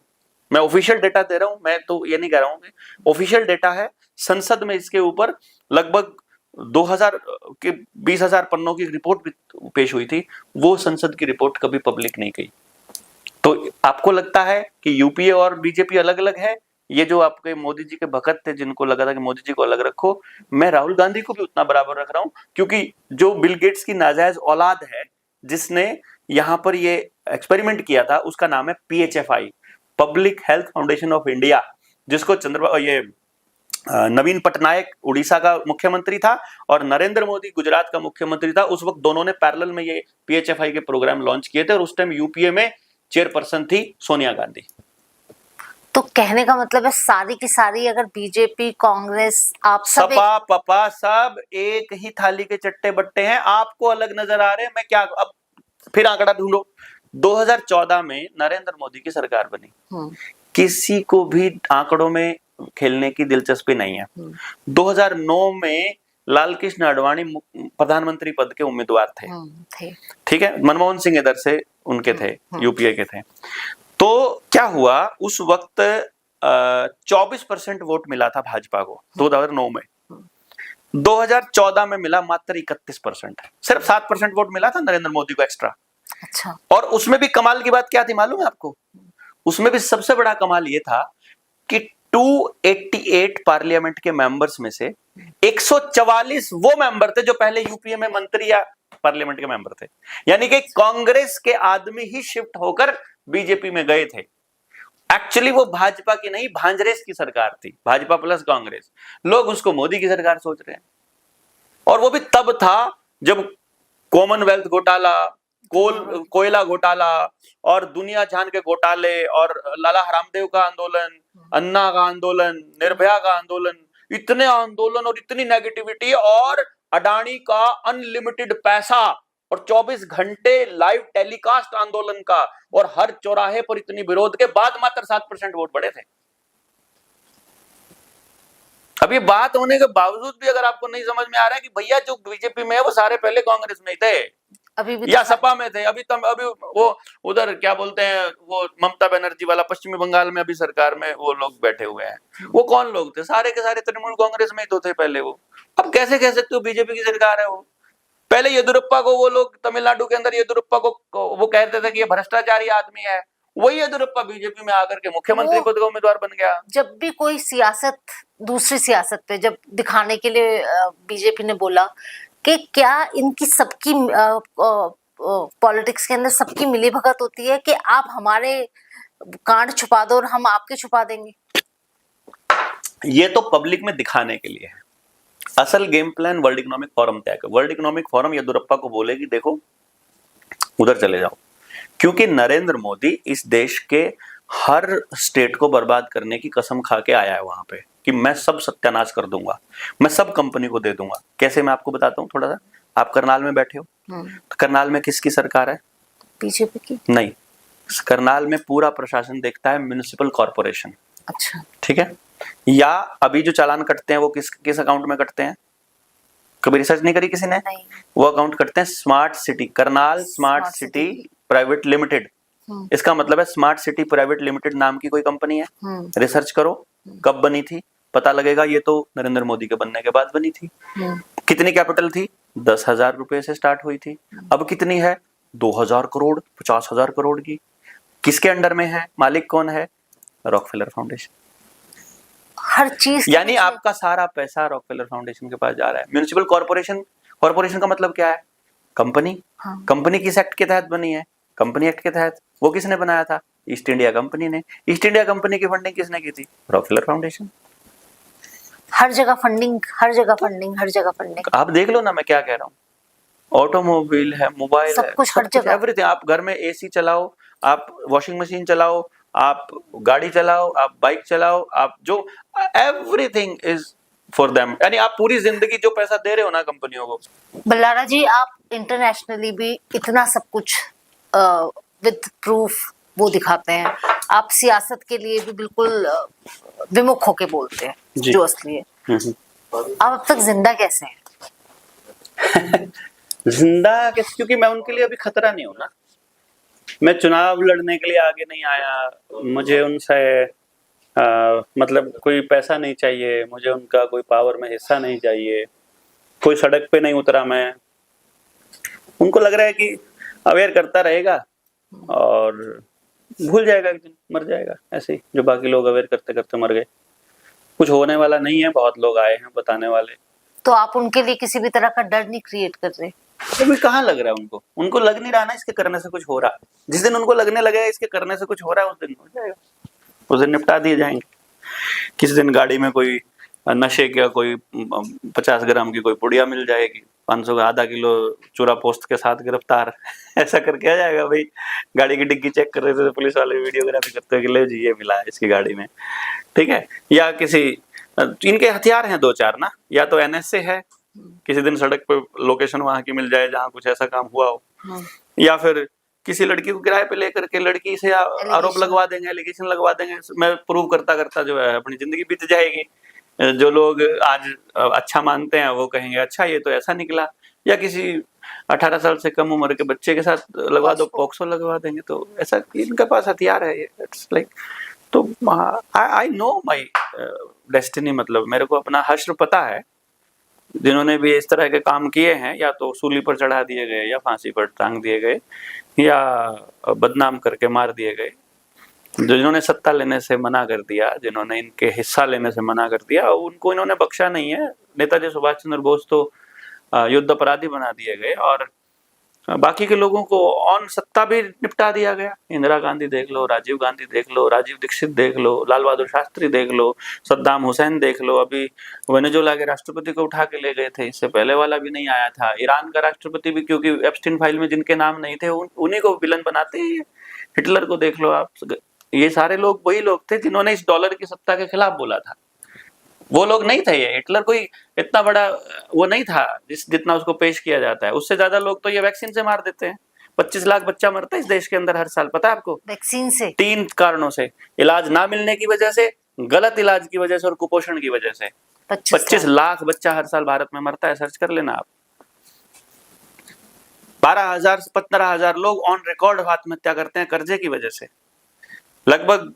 मैं ऑफिशियल डेटा दे रहा हूं, मैं तो ये नहीं कह रहा हूं, ऑफिशियल डेटा है। संसद में इसके ऊपर लगभग 2000 के 20,000 पन्नों की रिपोर्ट भी पेश हुई थी, वो संसद की रिपोर्ट कभी पब्लिक नहीं की। तो आपको लगता है कि यूपीए और बीजेपी अलग अलग है? ये जो आपके मोदी जी के भक्त थे जिनको लगा था कि मोदी जी को अलग रखो, मैं राहुल गांधी को भी उतना बराबर रख रहा हूं, क्योंकि जो बिल गेट्स की नाजायज औलाद है जिसने यहां पर ये एक्सपेरिमेंट किया था, उसका नाम है PHFI, public health foundation of India, जिसको नवीन पटनायक उड़ीसा का मुख्यमंत्री था और नरेंद्र मोदी गुजरात का मुख्यमंत्री था। उस वक्त दोनों ने पैरेलल में ये PHFI के प्रोग्राम लॉन्च किए थे और उस टाइम यूपीए में चेयरपर्सन थी सोनिया गांधी। तो कहने का मतलब है सारी की सारी अगर बीजेपी, कांग्रेस, आप सब सपा पपा सब एक ही थाली के चट्टे बट्टे हैं। आपको अलग नजर आ रहे हैं, मैं क्या, अब फिर आंकड़ा ढूंढो। 2014 में नरेंद्र मोदी की सरकार बनी, किसी को भी आंकड़ों में खेलने की दिलचस्पी नहीं है। 2009 में लाल कृष्ण आडवाणी प्रधानमंत्री पद के उम्मीदवार थे, ठीक है, मनमोहन सिंह इधर से उनके थे, यूपीए के थे। तो क्या हुआ, उस वक्त 24% वोट मिला था भाजपा को 2009 में। 2014 में मिला मात्र 31%, सिर्फ 7% वोट मिला था नरेंद्र मोदी को एक्स्ट्रा। अच्छा। और उसमें भी कमाल की बात क्या थी मालूम है आपको? उसमें भी सबसे बड़ा कमाल ये था कि 288 पार्लियामेंट के मेंबर्स में से 144 वो मेंबर थे जो पहले यूपीए में मंत्री या पार्लियामेंट के मेंबर थे। यानी कि कांग्रेस के आदमी ही शिफ्ट होकर बीजेपी में गए थे। एक्चुअली वो भाजपा की नहीं, भांजरेस की सरकार थी, भाजपा प्लस कांग्रेस। लोग उसको मोदी की सरकार सोच रहे हैं। और वो भी तब था जब कॉमनवेल्थ घोटाला, कोयला घोटाला और दुनिया जान के घोटाले और लाला हरामदेव का आंदोलन, अन्ना का आंदोलन, निर्भया का आंदोलन, इतने आंदोलन और इतनी नेगेटिविटी, और अडानी का अनलिमिटेड पैसा और 24 घंटे लाइव टेलीकास्ट आंदोलन का, और हर चौराहे पर इतनी विरोध के बाद मात्र 7% वोट बढ़े थे। अब ये बात होने के बावजूद भी अगर आपको नहीं समझ में आ रहा है कि भैया जो बीजेपी में है वो सारे पहले कांग्रेस में ही थे, अभी भी या सपा में थे, अभी वो उधर क्या बोलते हैं, वो ममता बनर्जी वाला पश्चिमी बंगाल में अभी सरकार में वो लोग बैठे हुए हैं। वो कौन लोग थे? सारे के सारे तृणमूल कांग्रेस में ही तो थे पहले वो। अब कैसे कह सकते हो बीजेपी की सरकार है वो? पहले येदुरप्पा को वो लोग तमिलनाडु के अंदर येदुरप्पा को वो कहते थे कि ये भ्रष्टाचारी आदमी है, वही येदुरप्पा बीजेपी में आकर के मुख्यमंत्री पद का उम्मीदवार बन गया। जब भी कोई सियासत, दूसरी सियासत पे जब दिखाने के लिए बीजेपी ने बोला कि क्या इनकी सबकी पॉलिटिक्स के अंदर सबकी मिलीभगत होती है कि आप हमारे कांड छुपा दो और हम आपके छुपा देंगे। ये तो पब्लिक में दिखाने के लिए है। असल game plan world economic forum तय कर। वर्ल्ड इकोनॉमिक फोरम येदुरप्पा को बोलेगी देखो उधर चले जाओ, क्योंकि नरेंद्र मोदी इस देश के हर स्टेट को बर्बाद करने की कसम खा के आया है वहां पे कि मैं सब सत्यानाश कर दूंगा, मैं सब कंपनी को दे दूंगा। कैसे, मैं आपको बताता हूँ थोड़ा सा। आप करनाल में बैठे हो, तो करनाल में किसकी सरकार है? बीजेपी की नहीं, करनाल में पूरा प्रशासन देखता है म्युनिसिपल कॉर्पोरेशन। अच्छा, ठीक है। या अभी जो चालान कटते हैं वो किस अकाउंट में कटते हैं? कभी रिसर्च नहीं करी किसी ने? नहीं। वो अकाउंट कटते हैं smart city, Karnal smart city private limited. इसका मतलब है स्मार्ट सिटी प्राइवेट लिमिटेड नाम की कोई कंपनी है। रिसर्च करो कब बनी थी, पता लगेगा। ये तो नरेंद्र मोदी के बनने के बाद बनी थी। कितनी कैपिटल थी? 10,000 रुपए से स्टार्ट हुई थी। अब कितनी है? 2,000 करोड़, 50,000 करोड़ की। किसके अंडर में है? मालिक कौन है? Rockefeller foundation. हर चीज, यानी आपका सारा पैसा रॉकफेलर फाउंडेशन के पास जा रहा है। म्युनिसिपल कॉर्पोरेशन, कॉर्पोरेशन का मतलब क्या है? कंपनी। कंपनी किस एक्ट के तहत बनी है? कंपनी एक्ट के तहत। वो किसने बनाया था? ईस्ट इंडिया कंपनी ने। ईस्ट इंडिया कंपनी की फंडिंग किसने की थी? Rockefeller foundation. हर जगह फंडिंग, हर जगह फंडिंग, हर जगह फंडिंग। आप देख लो ना मैं क्या कह रहा हूँ। ऑटोमोबाइल है, मोबाइल है, सब कुछ हर जगह, एवरीथिंग। आप घर में एसी चलाओ, आप वॉशिंग मशीन चलाओ, आप गाड़ी चलाओ, आप बाइक चलाओ, आप जो एवरीथिंग इज फॉर देम। यानी आप पूरी जिंदगी जो पैसा दे रहे हो ना कंपनियों को। बल्लारा जी, आप इंटरनेशनली भी इतना सब कुछ विद प्रूफ वो दिखाते हैं। आप सियासत के लिए भी बिल्कुल विमुख होके बोलते हैं जो असली है। आप अब तक जिंदा कैसे हैं? जिंदा कैसे? क्योंकि मैं उनके लिए अभी खतरा नहीं हूं ना। मैं चुनाव लड़ने के लिए आगे नहीं आया। मुझे उनसे मतलब कोई पैसा नहीं चाहिए, मुझे उनका कोई पावर में हिस्सा नहीं चाहिए, कोई सड़क पे नहीं उतरा मैं। उनको लग रहा है कि अवेयर करता रहेगा और भूल जाएगा, एक दिन मर जाएगा ऐसे ही, जो बाकी लोग अवेयर करते करते मर गए। कुछ होने वाला नहीं है। बहुत लोग आए हैं बताने वाले। तो आप उनके लिए किसी भी तरह का डर नहीं क्रिएट कर रहे? अभी कहाँ लग रहा है उनको लग नहीं रहा ना इसके करने से कुछ हो रहा। जिस दिन उनको लगने लगेगा इसके करने से कुछ हो रहा है, उस दिन हो जाएगा, उस दिन निपटा दिए जाएंगे। किसी दिन गाड़ी में कोई नशे का कोई 50 ग्राम की कोई पुड़िया मिल जाएगी, 500 का आधा किलो चूरा पोस्ट के साथ गिरफ्तार। ऐसा करके आ जाएगा। भाई गाड़ी की डिग्गी चेक कर रहे थे तो पुलिस वाले वीडियोग्राफी करते हुए कि ले जी ये मिला है इसकी गाड़ी में, ठीक है। या किसी इनके हथियार हैं 2-4 ना, या तो NSA है, किसी दिन सड़क पे लोकेशन वहां की मिल जाए जहां कुछ ऐसा काम हुआ हो, या फिर किसी लड़की को किराए पे लेकर के लड़की से आरोप लगवा देंगे, एलिगेशन लगवा देंगे। मैं प्रूव करता करता जो है अपनी जिंदगी बीत जाएगी। जो लोग आज अच्छा मानते हैं वो कहेंगे अच्छा ये तो ऐसा निकला। या किसी 18 साल से कम उम्र के बच्चे के साथ लगवा दो, पॉक्सो लगवा देंगे। तो ऐसा इनके पास हथियार है। इट्स लाइक, तो आई नो माई डेस्टिनी। मतलब मेरे को अपना हश्र पता है। जिन्होंने भी इस तरह के काम किए हैं या तो सूली पर चढ़ा दिए गए या फांसी पर टांग दिए गए या बदनाम करके मार दिए गए। जिन्होंने सत्ता लेने से मना कर दिया, जिन्होंने इनके हिस्सा लेने से मना कर दिया, उनको इन्होंने बख्शा नहीं है। नेताजी सुभाष चंद्र बोस तो युद्ध अपराधी बना दिए गए और बाकी के लोगों को ऑन सत्ता भी निपटा दिया गया। इंदिरा गांधी देख लो, राजीव गांधी देख लो, राजीव दीक्षित देख लो, लाल बहादुर शास्त्री देख लो, सद्दाम हुसैन देख लो। अभी वेनेजुएला के राष्ट्रपति को उठा के ले गए थे, इससे पहले वाला भी नहीं आया था। ईरान का राष्ट्रपति भी, क्योंकि एप्स्टीन फाइल में जिनके नाम नहीं थे उन्हीं को विलन बनाते हैं। हिटलर को देख लो आप, ये सारे लोग वही लोग थे जिन्होंने इस डॉलर की सत्ता के खिलाफ बोला था। वो लोग नहीं थे। ये हिटलर कोई इतना बड़ा वो नहीं था जितना उसको पेश किया जाता है। उससे ज्यादा लोग तो ये वैक्सीन से मार देते हैं। 25 लाख बच्चा मरता है इस देश के अंदर हर साल, पता है आपको? वैक्सीन से 3 कारणों से, इलाज ना मिलने की वजह से, गलत इलाज की वजह से और कुपोषण की वजह से। 25 लाख बच्चा हर साल भारत में मरता है, सर्च कर लेना आप। 12,000 से 15,000 लोग ऑन रिकॉर्ड आत्महत्या करते हैं कर्जे की वजह से। लगभग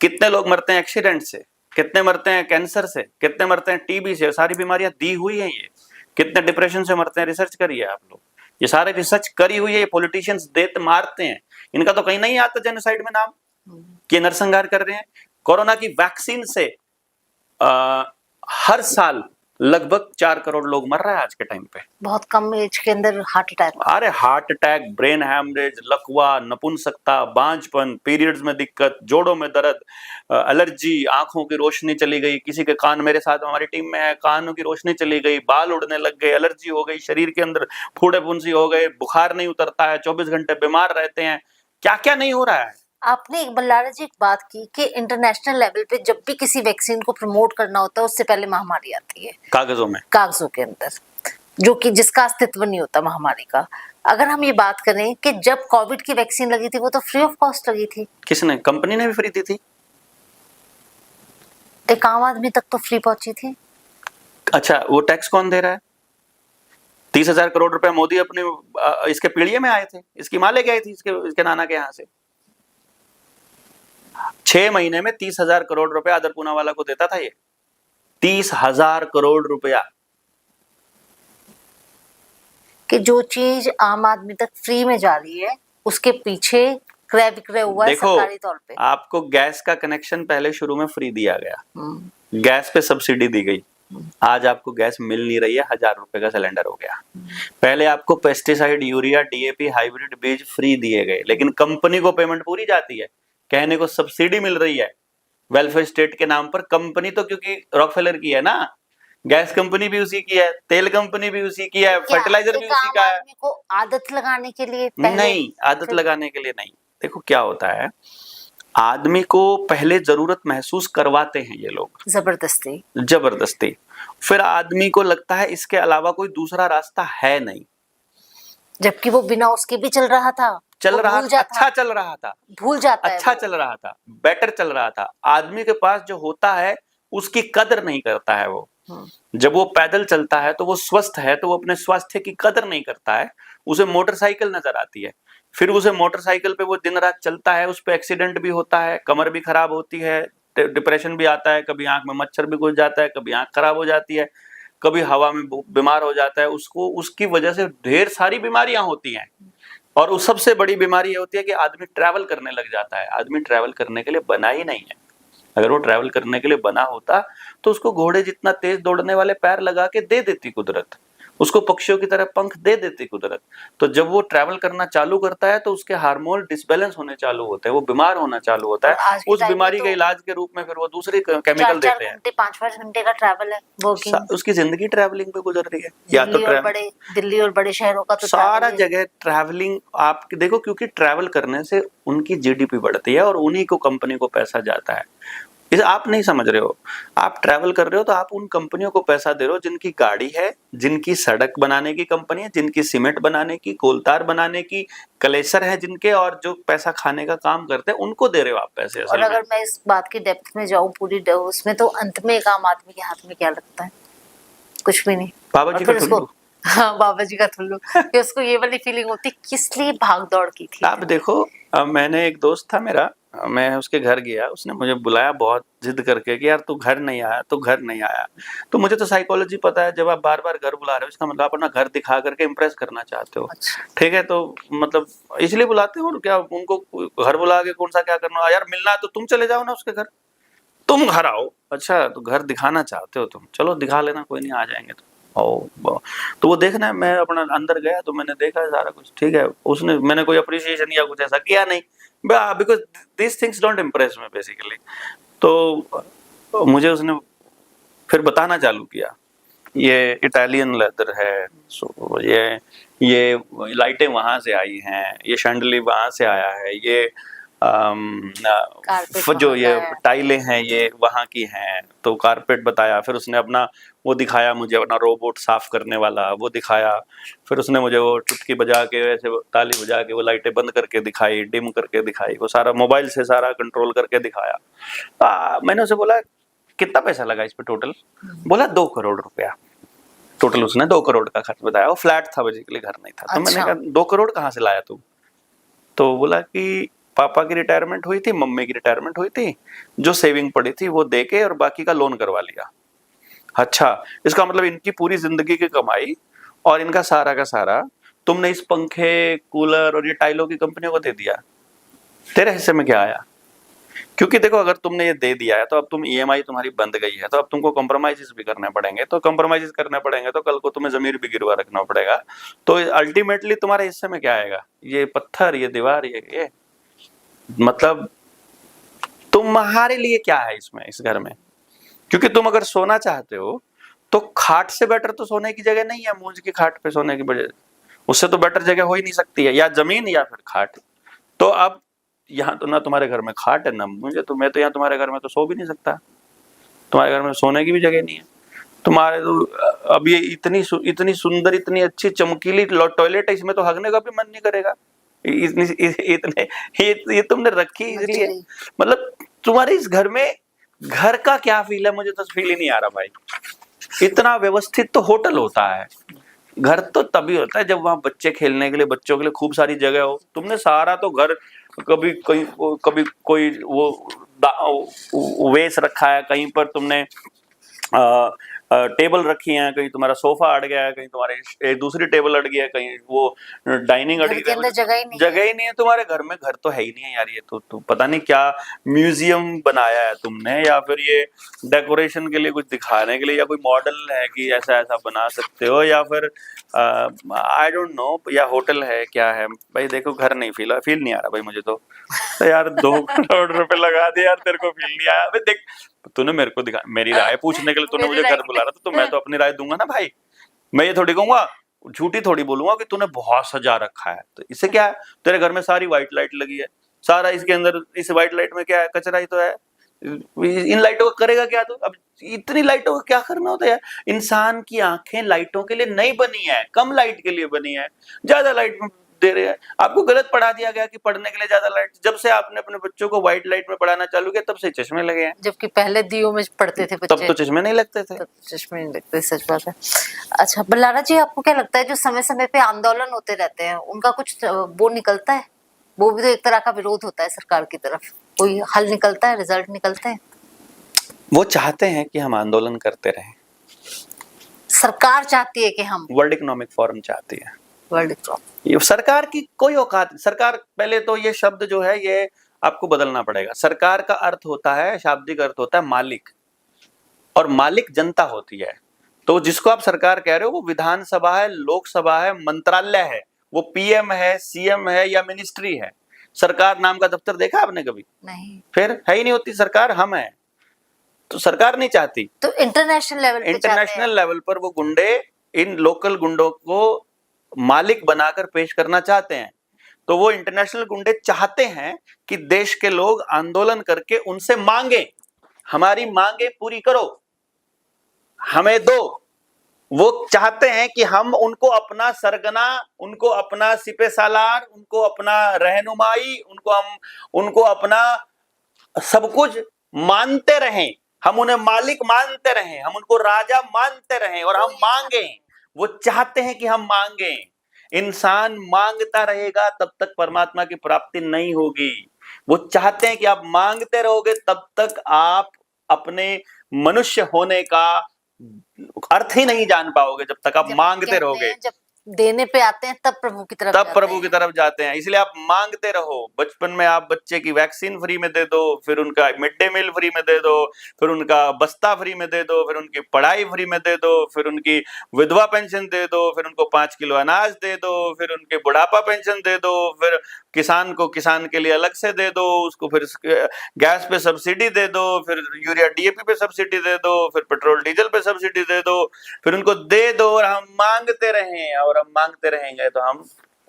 कितने लोग मरते हैं एक्सीडेंट से, कितने मरते हैं कैंसर से, कितने मरते हैं टीबी से। सारी बीमारियां दी हुई हैं ये। कितने डिप्रेशन से मरते हैं, रिसर्च करिए आप लोग। ये सारे रिसर्च करी हुई है। ये पॉलिटिशियंस देते मारते हैं, इनका तो कहीं नहीं आता जेनोसाइड में नाम कि नरसंहार कर रहे हैं। कोरोना की वैक्सीन से हर साल लगभग 4 करोड़ लोग मर रहे हैं आज के टाइम पे। बहुत कम एज के अंदर हार्ट अटैक। अरे हार्ट अटैक, ब्रेन हैमरेज, लकवा, नपुंसकता, बांझपन, पीरियड्स में दिक्कत, जोड़ों में दर्द, एलर्जी, आंखों की रोशनी चली गई। किसी के कान, मेरे साथ हमारी टीम में है, कानों की रोशनी चली गई, बाल उड़ने लग गए, एलर्जी हो गई, शरीर के अंदर फूड़े फुंसी हो गए, बुखार नहीं उतरता है, 24 घंटे बीमार रहते हैं। क्या क्या नहीं हो रहा है। आपने एक बल्लारा जी एक बात की कि इंटरनेशनल लेवल पे जब भी किसी वैक्सीन को प्रमोट करना होता है उससे पहले महामारी आती है कागजों के अंदर, जो कि जिसका अस्तित्व नहीं होता महामारी का। अगर हम ये बात करें कि जब कोविड की वैक्सीन लगी थी वो तो फ्री ऑफ कॉस्ट लगी थी। किसने? कंपनी ने भी फ्री दी थी। एक आम आदमी तक तो फ्री पहुंची थी। अच्छा, वो टैक्स कौन दे रहा है? 30,000 करोड़ रुपए मोदी अपने इसके पीढ़िए में आए थे, इसकी माँ लेके आई थी इसके नाना के यहाँ से। 6 महीने में 30,000 करोड़ रुपए आदर पूनावाला को देता था ये। 30,000 करोड़ रुपया। कि जो चीज आम आदमी तक फ्री में जा रही है उसके पीछे क्रय विक्रय हुआ है सरकारी तौर पे। आपको गैस का कनेक्शन पहले शुरू में फ्री दिया गया, गैस पे सब्सिडी दी गई। आज आपको गैस मिल नहीं रही है, 1,000 रुपए का सिलेंडर हो गया। पहले आपको पेस्टिसाइड, यूरिया, डीएपी, हाइब्रिड बीज फ्री दिए गए, लेकिन कंपनी को पेमेंट पूरी जाती है। कहने को सब्सिडी मिल रही है वेलफेयर स्टेट के नाम पर। कंपनी तो क्योंकि रॉकफेलर की है ना, गैस कंपनी भी उसी की है, तेल कंपनी भी उसी की है, फर्टिलाइजर भी उसी का है। आदमी को आदत लगाने के लिए नहीं, आदत लगाने के लिए नहीं। देखो क्या होता है, आदमी को पहले जरूरत महसूस करवाते हैं ये लोग जबरदस्ती। फिर आदमी को लगता है इसके अलावा कोई दूसरा रास्ता है नहीं, जबकि वो बिना उसके भी चल रहा था, अच्छा चल रहा था, भूल जाता है, अच्छा चल रहा था, बेटर चल रहा था। आदमी के पास जो होता है उसकी कदर नहीं करता है वो। जब वो पैदल चलता है तो वो स्वस्थ है, तो वो अपने स्वास्थ्य की कदर नहीं करता है। उसे मोटरसाइकिल नजर आती है, फिर उसे मोटरसाइकिल पे वो दिन रात चलता है, उस पे एक्सीडेंट भी होता है, कमर भी खराब होती है, डिप्रेशन भी आता है, कभी आंख में मच्छर भी घुस जाता है, कभी आंख खराब हो जाती है, कभी हवा में बीमार हो जाता है। उसको उसकी वजह से ढेर सारी बीमारियां होती हैं। और उस सबसे बड़ी बीमारी ये होती है कि आदमी ट्रैवल करने लग जाता है। आदमी ट्रैवल करने के लिए बना ही नहीं है। अगर वो ट्रैवल करने के लिए बना होता तो उसको घोड़े जितना तेज दौड़ने वाले पैर लगा के दे देती कुदरत, उसको पक्षियों की तरह पंख दे देती कुदरत। तो जब वो ट्रैवल करना चालू करता है तो उसके हार्मोन डिसबैलेंस होने चालू होते हैं, वो बीमार होना चालू होता है। उस बीमारी के इलाज के रूप में फिर वो दूसरे केमिकल देते हैं। 5-5 घंटे का ट्रैवल है, उसकी जिंदगी ट्रैवलिंग पे गुजर रही है। या तो दिल्ली और बड़े शहरों का तो सारा जगह ट्रैवलिंग आप देखो, क्योंकि ट्रैवल करने से उनकी जीडीपी बढ़ती है और उन्हीं को कंपनी को पैसा जाता है। इसे आप नहीं समझ रहे हो। आप ट्रैवल कर रहे हो तो आप उन कंपनियों को पैसा दे रहे हो जिनकी गाड़ी है, जिनकी सड़क बनाने की कंपनी है, जिनकी सीमेंट बनाने की, कोलतार बनाने की, कलेसर है जिनके, और जो पैसा खाने का काम करते हैं उनको दे रहे हो आप पैसे। और अगर मैं इस बात की डेप्थ में जाऊं पूरी उसमें, तो अंत में एक आम आदमी के हाथ में क्या लगता है? कुछ भी नहीं। बाबा जी का ठुल्लू। हाँ, बाबा जी का ठुल्लू। उसको ये वाली फीलिंग होती, किस लिए भाग दौड़ की थी। आप देखो, मैंने एक दोस्त था मेरा, मैं उसके घर गया, उसने मुझे बुलाया बहुत जिद करके कि यार तू घर नहीं आया, तू घर नहीं आया। तो मुझे तो साइकोलॉजी पता है, जब आप बार बार घर बुला रहे हो इसका मतलब आप अपना घर दिखा करके इम्प्रेस करना चाहते हो। अच्छा। ठीक है, तो मतलब इसलिए बुलाते हो, और क्या उनको घर बुला के कौन सा क्या करना यार, मिलना है तो तुम चले जाओ ना उसके घर, तुम घर आओ। अच्छा, तो घर दिखाना चाहते हो तुम, चलो दिखा लेना, कोई नहीं, आ जाएंगे। तो वो देखना है, मैं अपना अंदर गया तो मैंने देखा सारा कुछ ठीक है। उसने, मैंने कोई अप्रिसिएशन या कुछ ऐसा किया नहीं, because this things don't impress me basically. तो मुझे उसने फिर बताना चालू किया, ये इटालियन लेदर है, सो ये लाइटें वहां से आई हैं, ये शैंडली वहां से आया है, ये कारपेट जो वहाँ ये का है। टाइलें हैं ये वहां की हैं। तो कारपेट बताया, फिर उसने अपना वो दिखाया मुझे, अपना रोबोट साफ करने वाला वो दिखाया। फिर उसने मुझे वो चुटकी बजा के, वैसे ताली बजा के वो लाइटें बंद करके दिखाई, डिम करके दिखाई, वो सारा मोबाइल से सारा कंट्रोल करके दिखाया। मैंने उसे बोला कितना पैसा लगा इस पे टोटल? बोला 2 करोड़ रुपया टोटल। उसने 2 करोड़ का खर्च बताया। वो फ्लैट था बेसिकली, घर नहीं था। तो मैंने अच्छा। कहा 2 करोड़ कहाँ से लाया तू? तो बोला कि पापा की रिटायरमेंट हुई थी, मम्मी की रिटायरमेंट हुई थी, जो सेविंग पड़ी थी वो दे के और बाकी का लोन करवा लिया। अच्छा, इसका मतलब इनकी पूरी जिंदगी की कमाई और इनका सारा का सारा तुमने इस पंखे, कूलर और ये टाइलों की कंपनियों को दे दिया, तेरे हिस्से में क्या आया? क्योंकि देखो, अगर तुमने ये दे दिया है तो अब तुम ईएमआई तुम्हारी बंद गई है, तो अब तुमको कॉम्प्रोमाइजेस भी करने पड़ेंगे। तो कॉम्प्रोमाइजेस करने पड़ेंगे तो कल को तुम्हें जमीर भी गिरवा रखना पड़ेगा। तो अल्टीमेटली तुम्हारे हिस्से में क्या आएगा? ये पत्थर, ये दीवार, ये मतलब तुम्हारे लिए क्या है इसमें, इस घर में? क्योंकि तुम अगर सोना चाहते हो तो खाट से बेटर तो सोने की जगह नहीं है। मूंज की खाट पे सोने की बजाय उससे तो बेटर जगह हो ही नहीं सकती है, या जमीन या फिर खाट। तो अब यहाँ तो ना तुम्हारे घर में खाट है ना मुझे, तो मैं तो यहाँ तुम्हारे घर में तो सो भी नहीं सकता। तुम्हारे घर में सोने की भी जगह नहीं है। तुम्हारे तो अब ये इतनी सुंदर, इतनी अच्छी चमकीली टॉयलेट है, इसमें तो हगने का भी मन नहीं करेगा। इतने ये तुमने रखी इसलिए, मतलब तुम्हारे इस घर में घर का क्या फील है, मुझे तो फील ही नहीं आ रहा भाई। इतना व्यवस्थित तो होटल होता है, घर तो तभी होता है जब वहां बच्चे खेलने के लिए, बच्चों के लिए खूब सारी जगह हो। तुमने सारा तो घर कभी कोई वो वेस रखा है, कहीं पर तुमने टेबल रखी है, कहीं तुम्हारा सोफा अड़ गया है, कहीं तुम्हारे एक दूसरी टेबल अड़ गई है, कहीं वो डाइनिंग अड़ घर गई के है। अंदर जगह ही नहीं है। जगह ही नहीं है तुम्हारे घर में। घर तो है ही नहीं है यार। ये तो पता नहीं क्या म्यूजियम बनाया है तुमने, या फिर ये डेकोरेशन के लिए कुछ दिखाने के लिए, या कोई मॉडल है कि ऐसा ऐसा बना सकते हो, या फिर आई डोंट नो, या होटल है, क्या है भाई? देखो, घर नहीं फील नहीं आ रहा भाई मुझे तो यार 2 करोड़ रुपए लगा दिए यार, तेरे को फील नहीं आया? अबे देख, तूने मेरे को दिखा, मेरी राय पूछने के लिए तूने मुझे घर बुला रहा था, तो मैं तो अपनी राय दूंगा ना भाई। मैं ये थोड़ी कहूंगा, झूठी थोड़ी बोलूंगा कि तूने बहुत सजा रखा है। तो इससे क्या है? तेरे घर में सारी व्हाइट लाइट लगी है, सारा इसके अंदर, इस व्हाइट लाइट में क्या है? कचरा ही तो है। इन लाइटों का करेगा क्या तू? अब इतनी लाइटों का क्या करना होता है यार? इंसान की आंखें लाइटों के लिए नहीं बनी है, कम लाइट के लिए बनी है। ज्यादा लाइट में दे रहे हैं आपको, गलत पढ़ा दिया गया कि पढ़ने के लिए ज्यादा लाइट। जब से आपने अपने बच्चों को व्हाइट लाइट में पढ़ाना चालू किया तब से चश्मे लगे हैं। जबकि पहले दियों में पढ़ते थे बच्चे, तब तो चश्मे नहीं लगते थे। तब चश्मे नहीं लगते, सच बात है। अच्छा बल्लारा जी, आपको क्या लगता है जो समय समय पे आंदोलन होते रहते हैं उनका कुछ वो निकलता है? वो भी तो एक तरह का विरोध होता है सरकार की तरफ, कोई हल निकलता है, रिजल्ट निकलते हैं? वो चाहते हैं कि हम आंदोलन करते रहें। सरकार चाहती है कि हम, वर्ल्ड इकोनॉमिक फोरम चाहती है। वर्ल्ड इकोनॉमिक, ये सरकार की कोई औकात। सरकार, पहले तो ये शब्द जो है ये आपको बदलना पड़ेगा। सरकार का अर्थ होता है, शाब्दिक अर्थ होता है मालिक, और मालिक जनता होती है। तो जिसको आप सरकार कह रहे हो वो विधानसभा है, लोकसभा है, मंत्रालय है, वो पीएम है, सीएम है, या मिनिस्ट्री है। सरकार नाम का दफ्तर देखा आपने कभी? नहीं। फिर है ही नहीं होती सरकार, हम है। तो सरकार नहीं चाहती। तो इंटरनेशनल लेवल पे इंटरनेशनल लेवल पर वो गुंडे इन लोकल गुंडों को मालिक बनाकर पेश करना चाहते हैं। तो वो इंटरनेशनल गुंडे चाहते हैं कि देश के लोग आंदोलन करके उनसे मांगे, हमारी मांगे पूरी करो, हमें दो। वो चाहते हैं कि हम उनको अपना सरगना, उनको अपना सिपे सालार, उनको अपना रहनुमाई, उनको अपना सब कुछ मानते रहें, हम उन्हें मालिक मानते रहें, हम उनको राजा मानते रहें, और हम मांगे। वो चाहते हैं कि हम मांगे। इंसान मांगता रहेगा तब तक परमात्मा की प्राप्ति नहीं होगी। वो चाहते हैं कि आप मांगते रहोगे, तब तक आप अपने मनुष्य होने का अर्थ ही नहीं जान पाओगे, जब तक आप जब मांगते कहते रहोगे। हैं, जब देने पे आते हैं तब प्रभु की तरफ तब जाते प्रभु हैं। की तरफ जाते हैं। इसलिए आप मांगते रहो। बचपन में आप बच्चे की वैक्सीन फ्री में दे दो, फिर उनका मिड डे मील फ्री में दे दो, फिर उनका बस्ता फ्री में दे दो, फिर उनकी पढ़ाई फ्री में दे दो, फिर उनकी विधवा पेंशन दे दो, फिर उनको 5 किलो अनाज दे दो, फिर उनके बुढ़ापा पेंशन दे दो, फिर किसान को किसान के लिए अलग से दे दो, उसको फिर गैस पे सब्सिडी दे दो, फिर यूरिया डीएपी पे सब्सिडी दे दो, फिर पेट्रोल डीजल पे सब्सिडी दे दो, फिर उनको दे दो, और हम मांगते रहें, और हम मांगते रहेंगे तो हम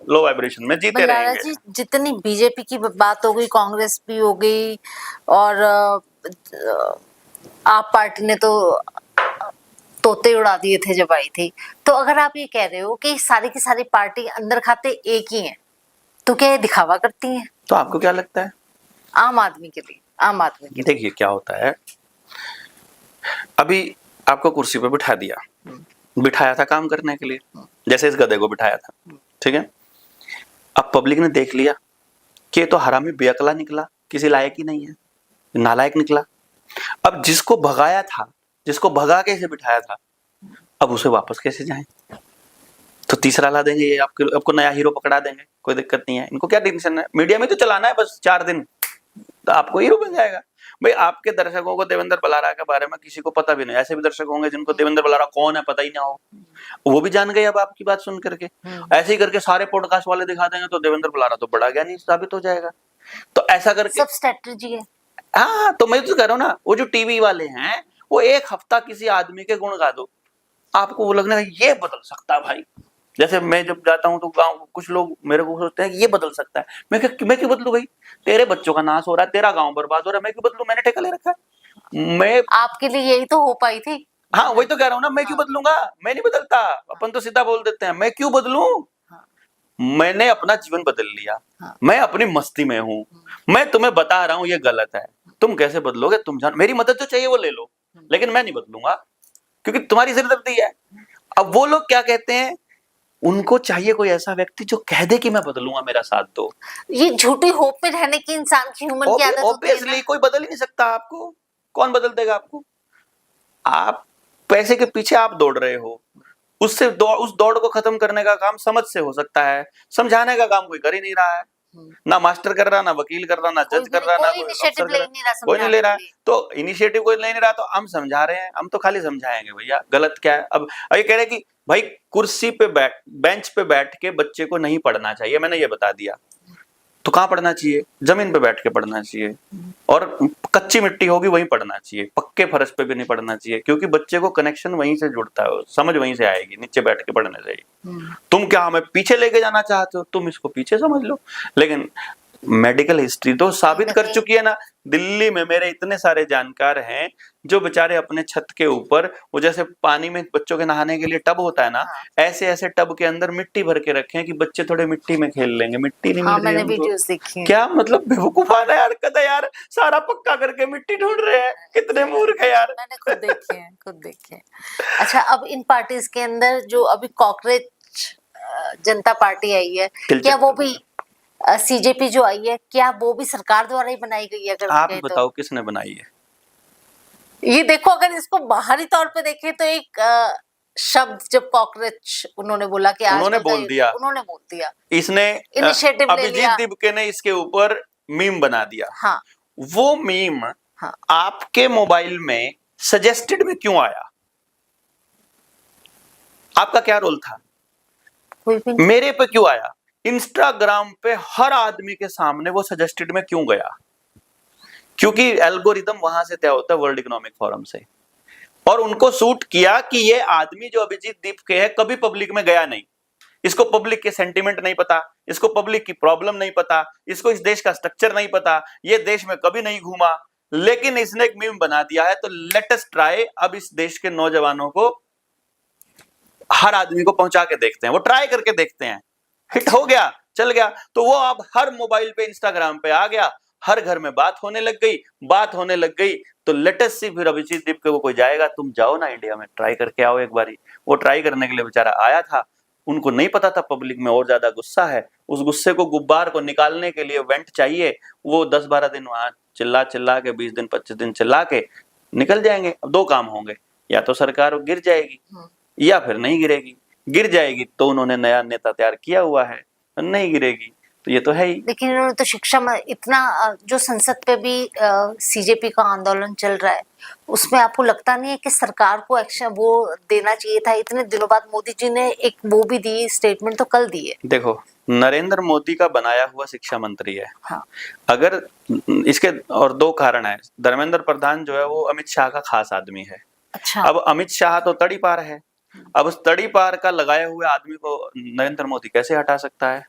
लो वाइब्रेशन में जीते बंडारा रहेंगे। जी, जितनी बीजेपी की बात हो गई, कांग्रेस भी हो गई, और आप पार्टी ने तो तोते उड़ा दिए थे जब आई थी। तो अगर आप ये कह रहे हो कि सारी की सारी पार्टी अंदर खाते एक ही हैं, तो क्या ये दिखावा करती हैं तो आपको क्या लगता है? आम आदमी के लिए? आम आदमी के लिए देखिए क्या होता है, अभी आपको कुर्सी पे बिठा दिया, बिठाया था काम करने के लिए, जैसे इस गधे को बिठाया था, ठीक है। अब पब्लिक ने देख लिया कि ये तो हरामी बेअकला निकला, किसी लायक ही नहीं है, नालायक निकला। अब जिसको भगाया था, जिसको भगा के इसे बिठाया था, अब उसे वापस कैसे जाएं? तो तीसरा ला देंगे, ये आपको नया हीरो पकड़ा देंगे, कोई दिक्कत नहीं है, इनको क्या टेंशन है, मीडिया में तो चलाना है बस 4 दिन, तो आपको हीरो बन जाएगा। भाई आपके दर्शकों को देवेंद्र बलारा के बारे में किसी को पता भी नहीं, ऐसे भी दर्शक होंगे जिनको देवेंद्र बलारा कौन है पता ही ना हो, वो भी जान गए अब आपकी बात सुन करके। ऐसे ही करके सारे पॉडकास्ट वाले दिखा देंगे तो देवेंद्र बलारा तो बड़ा ज्ञानी साबित हो जाएगा। तो ऐसा करके सब स्ट्रेटजी है। हाँ, तो मैं तो कह रहा हूँ ना, वो जो टीवी वाले हैं, वो एक हफ्ता किसी आदमी के गुण गा दो, आपको वो लगने ये बदल सकता है भाई। जैसे मैं जब जाता हूँ तो गाँव, कुछ लोग मेरे को सोचते हैं कि ये बदल सकता है, मैं क्यों बदलू भाई, तेरे बच्चों का नाश हो रहा है, तेरा गांव बर्बाद हो रहा है, मैं क्यों बदलू, मैंने ठेका ले रखा है। मैं आपके लिए यही तो हो पाई थी। हाँ वही तो कह रहा हूँ ना, मैं क्यों बदलूंगा, मैं नहीं बदलता, अपन तो सीधा बोल देते हैं, मैं क्यों बदलूं, मैंने अपना जीवन बदल लिया, मैं अपनी मस्ती में हूँ, मैं तुम्हें बता रहा हूँ ये गलत है, तुम कैसे बदलोगे, तुम जान, मेरी मदद जो चाहिए वो ले लो, लेकिन मैं नहीं बदलूंगा क्योंकि तुम्हारी सिरदर्दी है। अब वो लोग क्या कहते हैं, उनको चाहिए कोई ऐसा व्यक्ति जो कह दे कि मैं बदलूंगा, मेरा साथ दो। ये झूठी होप में रहने की इंसान की ह्यूमन की आदत होती है ऑब्वियसली कोई बदल ही नहीं सकता आपको, कौन बदल देगा आपको, आप पैसे के पीछे आप दौड़ रहे हो, उससे उस दौड़ को खत्म करने का काम समझ से हो सकता है, समझाने का काम कोई कर ही नहीं रहा है, ना मास्टर कर रहा, ना वकील कर रहा, ना जज कर रहा, ना कोई अफसर कर रहा, कोई नहीं ले रहा है। तो इनिशिएटिव कोई ले नहीं रहा, तो हम समझा रहे हैं, हम तो खाली समझाएंगे भैया गलत क्या है। अब ये कह रहे कि भाई कुर्सी पे बेंच पे बैठ के बच्चे को नहीं पढ़ना चाहिए, मैंने ये बता दिया, तो कहाँ पढ़ना चाहिए, जमीन पे बैठ के पढ़ना चाहिए, और कच्ची मिट्टी होगी वहीं पढ़ना चाहिए, पक्के फर्श पे भी नहीं पढ़ना चाहिए, क्योंकि बच्चे को कनेक्शन वहीं से जुड़ता है, समझ वहीं से आएगी, नीचे बैठ के पढ़ने चाहिए। तुम क्या हमें पीछे लेके जाना चाहते हो, तुम इसको पीछे समझ लो, लेकिन मेडिकल हिस्ट्री तो साबित कर चुकी है ना। दिल्ली में मेरे इतने सारे जानकार हैं जो बेचारे अपने छत के ऊपर, वो जैसे पानी में बच्चों के नहाने के लिए टब होता है ना, ऐसे ऐसे टब के अंदर मिट्टी भर के रखे हैं कि बच्चे थोड़े मिट्टी में खेल लेंगे, मिट्टी नहीं मिल रही है उनको। क्या मतलब बेवकूफाना हरकत है यार, सारा पक्का करके मिट्टी ढूंढ रहे हैं, कितने मूर्ख है यार। मैंने खुद देखे हैं। अच्छा, अब इन पार्टीज के अंदर जो अभी कॉकरोच जनता पार्टी आई है, क्या वो भी सीजेपी जो आई है, क्या वो भी सरकार द्वारा ही बनाई गई है? अगर आप बताओ किसने बनाई है? ये देखो, अगर इसको बाहरी तौर पे देखें तो एक शब्द जब कॉकरोच उन्होंने बोला कि उन्होंने बोल दिया इसने इनिशिएटिव ले लिया, अभिजीत दिबके ने इसके ऊपर मीम बना दिया। हाँ, वो मीम आपके मोबाइल में सजेस्टेड में क्यों आया? आपका क्या रोल था? मेरे पे क्यों आया? इंस्टाग्राम पे हर आदमी के सामने वो सजेस्टेड में क्यों गया? क्योंकि एल्गोरिदम वहां से तय होता है, वर्ल्ड इकोनॉमिक फोरम से, और उनको सूट किया कि ये आदमी जो अभिजीत दिबके है कभी पब्लिक में गया नहीं, इसको पब्लिक के सेंटिमेंट नहीं पता, इसको पब्लिक की प्रॉब्लम नहीं पता, इसको इस देश का स्ट्रक्चर नहीं पता, ये देश में कभी नहीं घूमा, लेकिन इसने एक मीम बना दिया है, तो लेट अस ट्राई, अब इस देश के नौजवानों को, हर आदमी को पहुंचा के देखते हैं, वो ट्राई करके देखते हैं, हिट हो गया, चल गया, तो वो अब हर मोबाइल पे इंस्टाग्राम पे आ गया, हर घर में बात होने लग गई, तो लेटेस्ट सी फिर अभिजीत दिबके को कोई जाएगा, तुम जाओ ना इंडिया में, ट्राई करके आओ एक बारी। वो ट्राई करने के लिए बेचारा आया था, उनको नहीं पता था पब्लिक में और ज्यादा गुस्सा है, उस गुस्से को, गुब्बार को निकालने के लिए वेंट चाहिए, वो 10-12 दिन वहां चिल्ला चिल्ला के 20 दिन 25 दिन चिल्ला के निकल जाएंगे। अब 2 काम होंगे, या तो सरकार गिर जाएगी या फिर नहीं गिरेगी। गिर जाएगी तो उन्होंने नया नेता तैयार किया हुआ है, नहीं गिरेगी तो ये तो है ही। लेकिन इन्होंने तो शिक्षा में इतना जो संसद पे भी सीजेपी का आंदोलन चल रहा है, उसमें आपको लगता नहीं है कि सरकार को एक्शन वो देना चाहिए था? इतने दिनों बाद मोदी जी ने एक वो भी दी, स्टेटमेंट तो कल दी है। देखो, नरेंद्र मोदी का बनाया हुआ शिक्षा मंत्री है। हाँ। अगर इसके और 2 कारण है, धर्मेंद्र प्रधान जो है वो अमित शाह का खास आदमी है। अच्छा। अब अमित शाह तो तड़ी पार है, अब उस तड़ी पार का लगाए हुए आदमी को नरेंद्र मोदी कैसे हटा सकता है?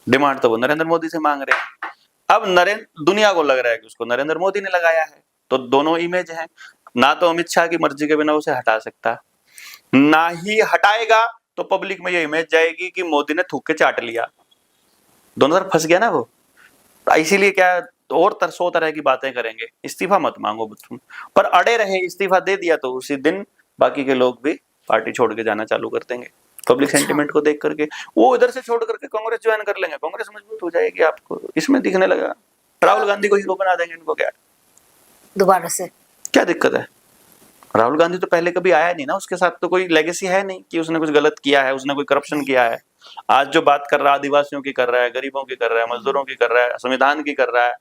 डिमांड तो वो नरेंद्र मोदी से मांग रहे हैं। अब दुनिया को लग रहा है कि उसको नरेंद्र मोदी ने लगाया है, तो दोनों इमेज हैं। ना तो अमित शाह की मर्जी के बिना उसे हटा सकता, ना ही हटाएगा तो पब्लिक में ये इमेज जाएगी कि मोदी ने थूक के चाट लिया। दोनों तरफ फंस गया ना वो। इसीलिए क्या और 100 तरह की बातें करेंगे, इस्तीफा मत मांगो तुम, पर अड़े रहे, इस्तीफा दे दिया तो उसी दिन बाकी के लोग भी पार्टी छोड़ के जाना चालू कर देंगे। पब्लिक सेंटिमेंट को देख करके वो इधर से छोड़ करके कांग्रेस ज्वाइन कर लेंगे, कांग्रेस मजबूत हो जाएगी। आपको इसमें दिखने लगा राहुल गांधी को हीरो बना देंगे, इनको क्या दोबारा से क्या दिक्कत है? राहुल गांधी तो पहले कभी आया नहीं ना, उसके साथ तो कोई लेगेसी है नहीं कि उसने कुछ गलत किया है, उसने कोई करप्शन किया है। आज जो बात कर रहा है आदिवासियों की कर रहा है, गरीबों की कर रहा है, मजदूरों की कर रहा है, संविधान की कर रहा है,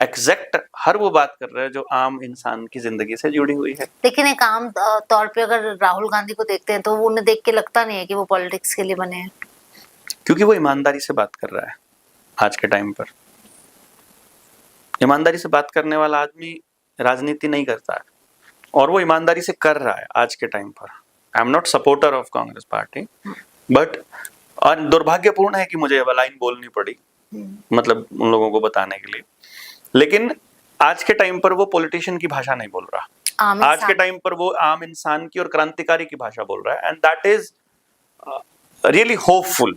एग्जैक्ट हर वो बात कर रहा है जो आम इंसान की जिंदगी से जुड़ी हुई है। लेकिन एक आम तौर पे अगर राहुल गांधी को देखते हैं तो वो उन्हें देख के लगता नहीं है कि वो पॉलिटिक्स के लिए बने हैं, क्योंकि वो ईमानदारी से बात कर रहा है। आज के टाइम पर ईमानदारी से बात करने वाला आदमी राजनीति नहीं करता है, और वो ईमानदारी से कर रहा है आज के टाइम पर। I am not supporter of Congress party, but और दुर्भाग्यपूर्ण है कि मुझे ये लाइन बोलनी पड़ी, मतलब उन लोगों को बताने के लिए। लेकिन आज के टाइम पर वो पॉलिटिशियन की भाषा नहीं बोल रहा, आज के टाइम पर वो आम इंसान की और क्रांतिकारी की भाषा बोल रहा है। And that is really hopeful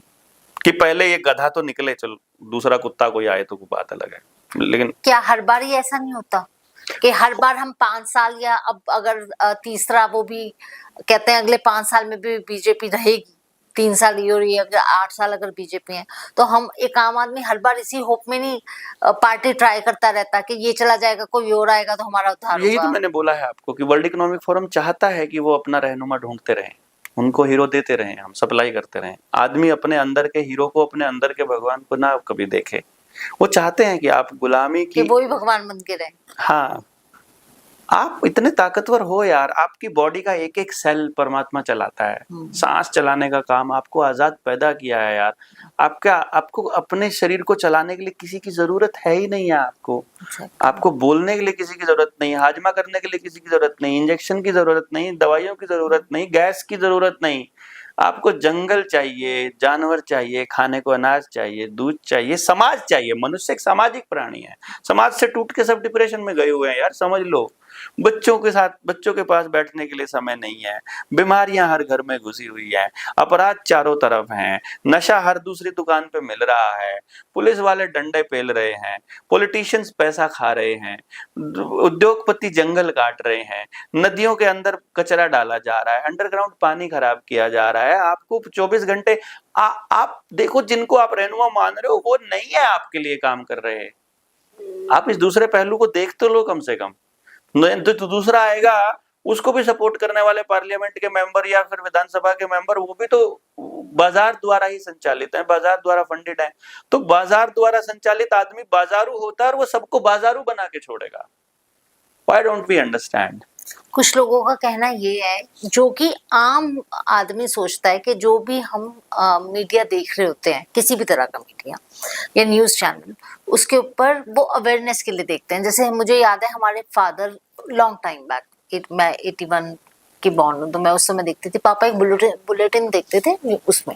कि पहले ये गधा तो निकले, चलो दूसरा कुत्ता कोई आए तो बात अलग है। लेकिन क्या हर बार ही ऐसा नहीं होता कि हर बार हम 5 साल या अब अगर तीसरा वो भी कहते हैं अगले 5 साल में भी बीजेपी रहेगी, 3 साल ये और ये अगर 8 साल अगर बीजेपी है, तो हम एक आम आदमी हर बार इसी होप में नहीं पार्टी ट्राई करता रहता कि ये चला जाएगा कोई और आएगा तो हमारा उद्धार होगा। यही तो मैंने बोला है आपको कि वर्ल्ड इकोनॉमिक फोरम चाहता है कि वो अपना रहनुमा ढूंढते रहें, उनको हीरो देते रहें, हम सप्लाई करते रहें। आदमी अपने अंदर के हीरो को, अपने अंदर के भगवान को ना कभी देखे। वो चाहते हैं कि आप गुलामी की, वो ही भगवान बन के रहे। हाँ, आप इतने ताकतवर हो यार, आपकी बॉडी का एक एक सेल परमात्मा चलाता है, सांस चलाने का काम आपको आजाद पैदा किया है यार। आपको अपने शरीर को चलाने के लिए किसी की जरूरत है ही नहीं है। आपको बोलने के लिए किसी की जरूरत नहीं, हाजमा करने के लिए किसी की जरूरत नहीं, इंजेक्शन की जरूरत नहीं, दवाइयों की जरूरत नहीं, गैस की जरूरत नहीं। आपको जंगल चाहिए, जानवर चाहिए, खाने को अनाज चाहिए, दूध चाहिए, समाज चाहिए। मनुष्य एक सामाजिक प्राणी है, समाज से टूट के सब डिप्रेशन में गए हुए हैं यार, समझ लो। बच्चों के पास बैठने के लिए समय नहीं है, बीमारियां हर घर में घुसी हुई है, अपराध चारों तरफ हैं, नशा हर दूसरी दुकान पे मिल रहा है, पुलिस वाले डंडे पेल रहे हैं, पॉलिटिशियंस पैसा खा रहे हैं, उद्योगपति जंगल काट रहे हैं, नदियों के अंदर कचरा डाला जा रहा है, अंडरग्राउंड पानी खराब किया जा रहा है। आपको 24 घंटे आप देखो, जिनको आप रहनुमा मान रहे हो वो नहीं है आपके लिए काम कर रहे। आप इस दूसरे पहलू को देख तो लो कम से कम। तो दूसरा आएगा, उसको भी सपोर्ट करने वाले पार्लियामेंट के मेंबर या फिर विधानसभा के मेंबर, वो भी तो बाजार द्वारा ही संचालित है, बाजार द्वारा फंडेड है। तो बाजार द्वारा संचालित आदमी बाजारू होता है और वो सबको बाजारू बना के छोड़ेगा। Why don't we understand? कुछ लोगों का कहना ये है, जो कि आम आदमी सोचता है कि जो भी हम मीडिया देख रहे होते हैं, किसी भी तरह का मीडिया या न्यूज चैनल, उसके ऊपर वो अवेयरनेस के लिए देखते हैं। जैसे मुझे याद है हमारे फादर लॉन्ग टाइम बैक, मैं 81 की बॉर्न हूँ, तो मैं उस समय देखती थी, पापा एक बुलेटिन देखते थे, उसमें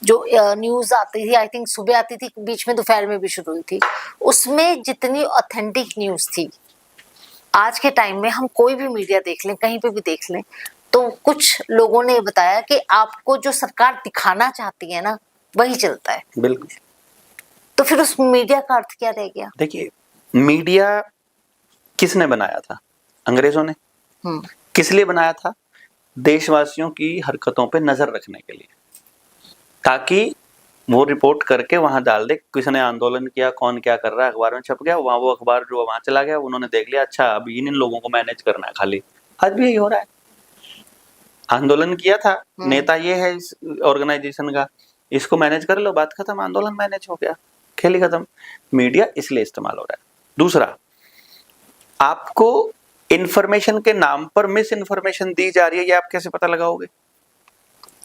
जो न्यूज आती थी, आई थिंक सुबह आती थी, बीच में दोपहर में भी शुरू हुई थी, उसमें जितनी ऑथेंटिक न्यूज थी। आज के टाइम में हम कोई भी मीडिया देख लें, कहीं पे भी देख लें, तो कुछ लोगों ने बताया कि आपको जो सरकार दिखाना चाहती है ना, वही चलता है। बिल्कुल। तो फिर उस मीडिया का अर्थ क्या रह गया? देखिए, मीडिया किसने बनाया था? अंग्रेजों ने। किस लिए बनाया था? देशवासियों की हरकतों पे नजर रखने के लिए। ताकि वो रिपोर्ट करके वहां डाल दे, किसने आंदोलन किया, कौन क्या कर रहा है, अखबार में छप गया, वहां वो अखबार जो वहां चला गया, उन्होंने देख लिया, अच्छा अब इन लोगों को मैनेज करना है खाली। आज भी यही हो रहा है। आंदोलन किया था, नेता ये है इस ऑर्गेनाइजेशन का, इसको मैनेज कर लो, बात खत्म, आंदोलन मैनेज हो गया, खेल ही खत्म। मीडिया इसलिए इस्तेमाल हो रहा है। दूसरा, आपको इंफॉर्मेशन के नाम पर मिस इन्फॉर्मेशन दी जा रही है, ये आप कैसे पता लगाओगे?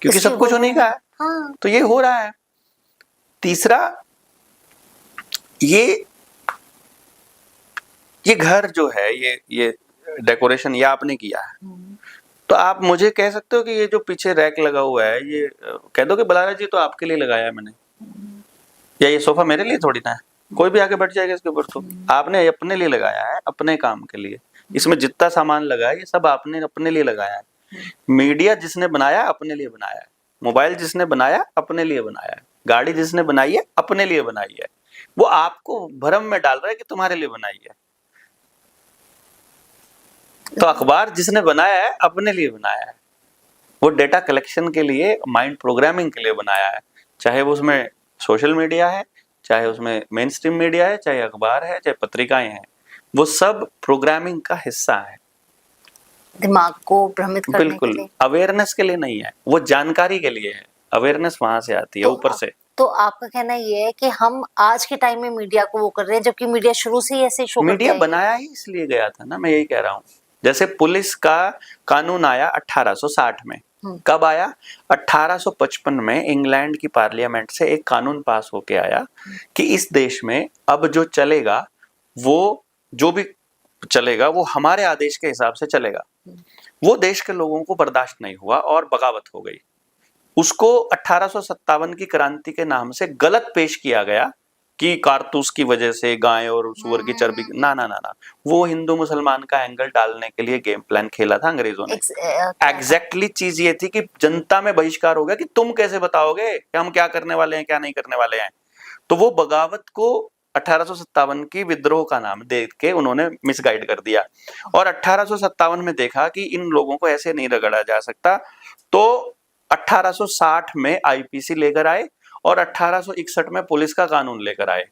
क्योंकि सब कुछ उन्हीं का है। हाँ। तो ये हो रहा है। तीसरा, ये घर जो है, ये डेकोरेशन ये आपने किया है, तो आप मुझे कह सकते हो कि ये जो पीछे रैक लगा हुआ है, ये कह दो कि बलारा जी तो आपके लिए लगाया है मैंने, या ये सोफा मेरे लिए थोड़ी ना है, कोई भी आके बैठ जाएगा इसके ऊपर। तो आपने अपने लिए लगाया है, अपने काम के लिए। इसमें जितना सामान लगा है ये सब आपने अपने लिए लगाया है। मीडिया जिसने बनाया अपने लिए बनाया है, मोबाइल जिसने बनाया अपने लिए बनाया है, गाड़ी जिसने बनाई है अपने लिए बनाई है। वो आपको भ्रम में डाल रहा है कि तुम्हारे लिए बनाई है। तो अखबार जिसने बनाया है अपने लिए बनाया है, वो डेटा कलेक्शन के लिए, माइंड प्रोग्रामिंग के लिए बनाया है। चाहे वो उसमें सोशल मीडिया है, चाहे उसमें मेन स्ट्रीम मीडिया है, चाहे अखबार है, चाहे पत्रिकाएं हैं, वो सब प्रोग्रामिंग का हिस्सा है। दिमाग को भ्रमित करने बिल्कुल के लिए। अवेयरनेस के लिए नहीं है, वो जानकारी के लिए है। अवेयरनेस वहां से आती है, ऊपर से। तो आपका कहना ये है कि हम आज के टाइम में मीडिया को वो कर रहे हैं, जबकि मीडिया शुरू से ही ऐसे शो मीडिया बनाया ही इसलिए गया था ना, मैं यही कह रहा हूँ। जैसे पुलिस का कानून आया 1860 में, कब आया? 1855 में इंग्लैंड की पार्लियामेंट से एक कानून पास होके आया कि इस देश में अब जो चलेगा, वो जो भी चलेगा वो हमारे आदेश के हिसाब से चलेगा। वो देश के लोगों को बर्दाश्त नहीं हुआ और बगावत हो गई। उसको 1857 की क्रांति के नाम से गलत पेश किया गया कि कारतूस की वजह से गाय और सूअर की चर्बी, ना ना ना ना, वो हिंदू मुसलमान का एंगल डालने के लिए गेम प्लान खेला था अंग्रेजों ने। एग्जैक्टली चीज ये थी कि जनता में बहिष्कार हो गया कि तुम कैसे बताओगे कि हम क्या करने वाले हैं, क्या नहीं करने वाले हैं। तो वो बगावत को 1857 की विद्रोह का नाम दे के उन्होंने मिसगाइड कर दिया, और 1857 में देखा कि इन लोगों को ऐसे नहीं रगड़ा जा सकता, तो 1860 में आईपीसी लेकर आए और 1861 में पुलिस का कानून लेकर आए।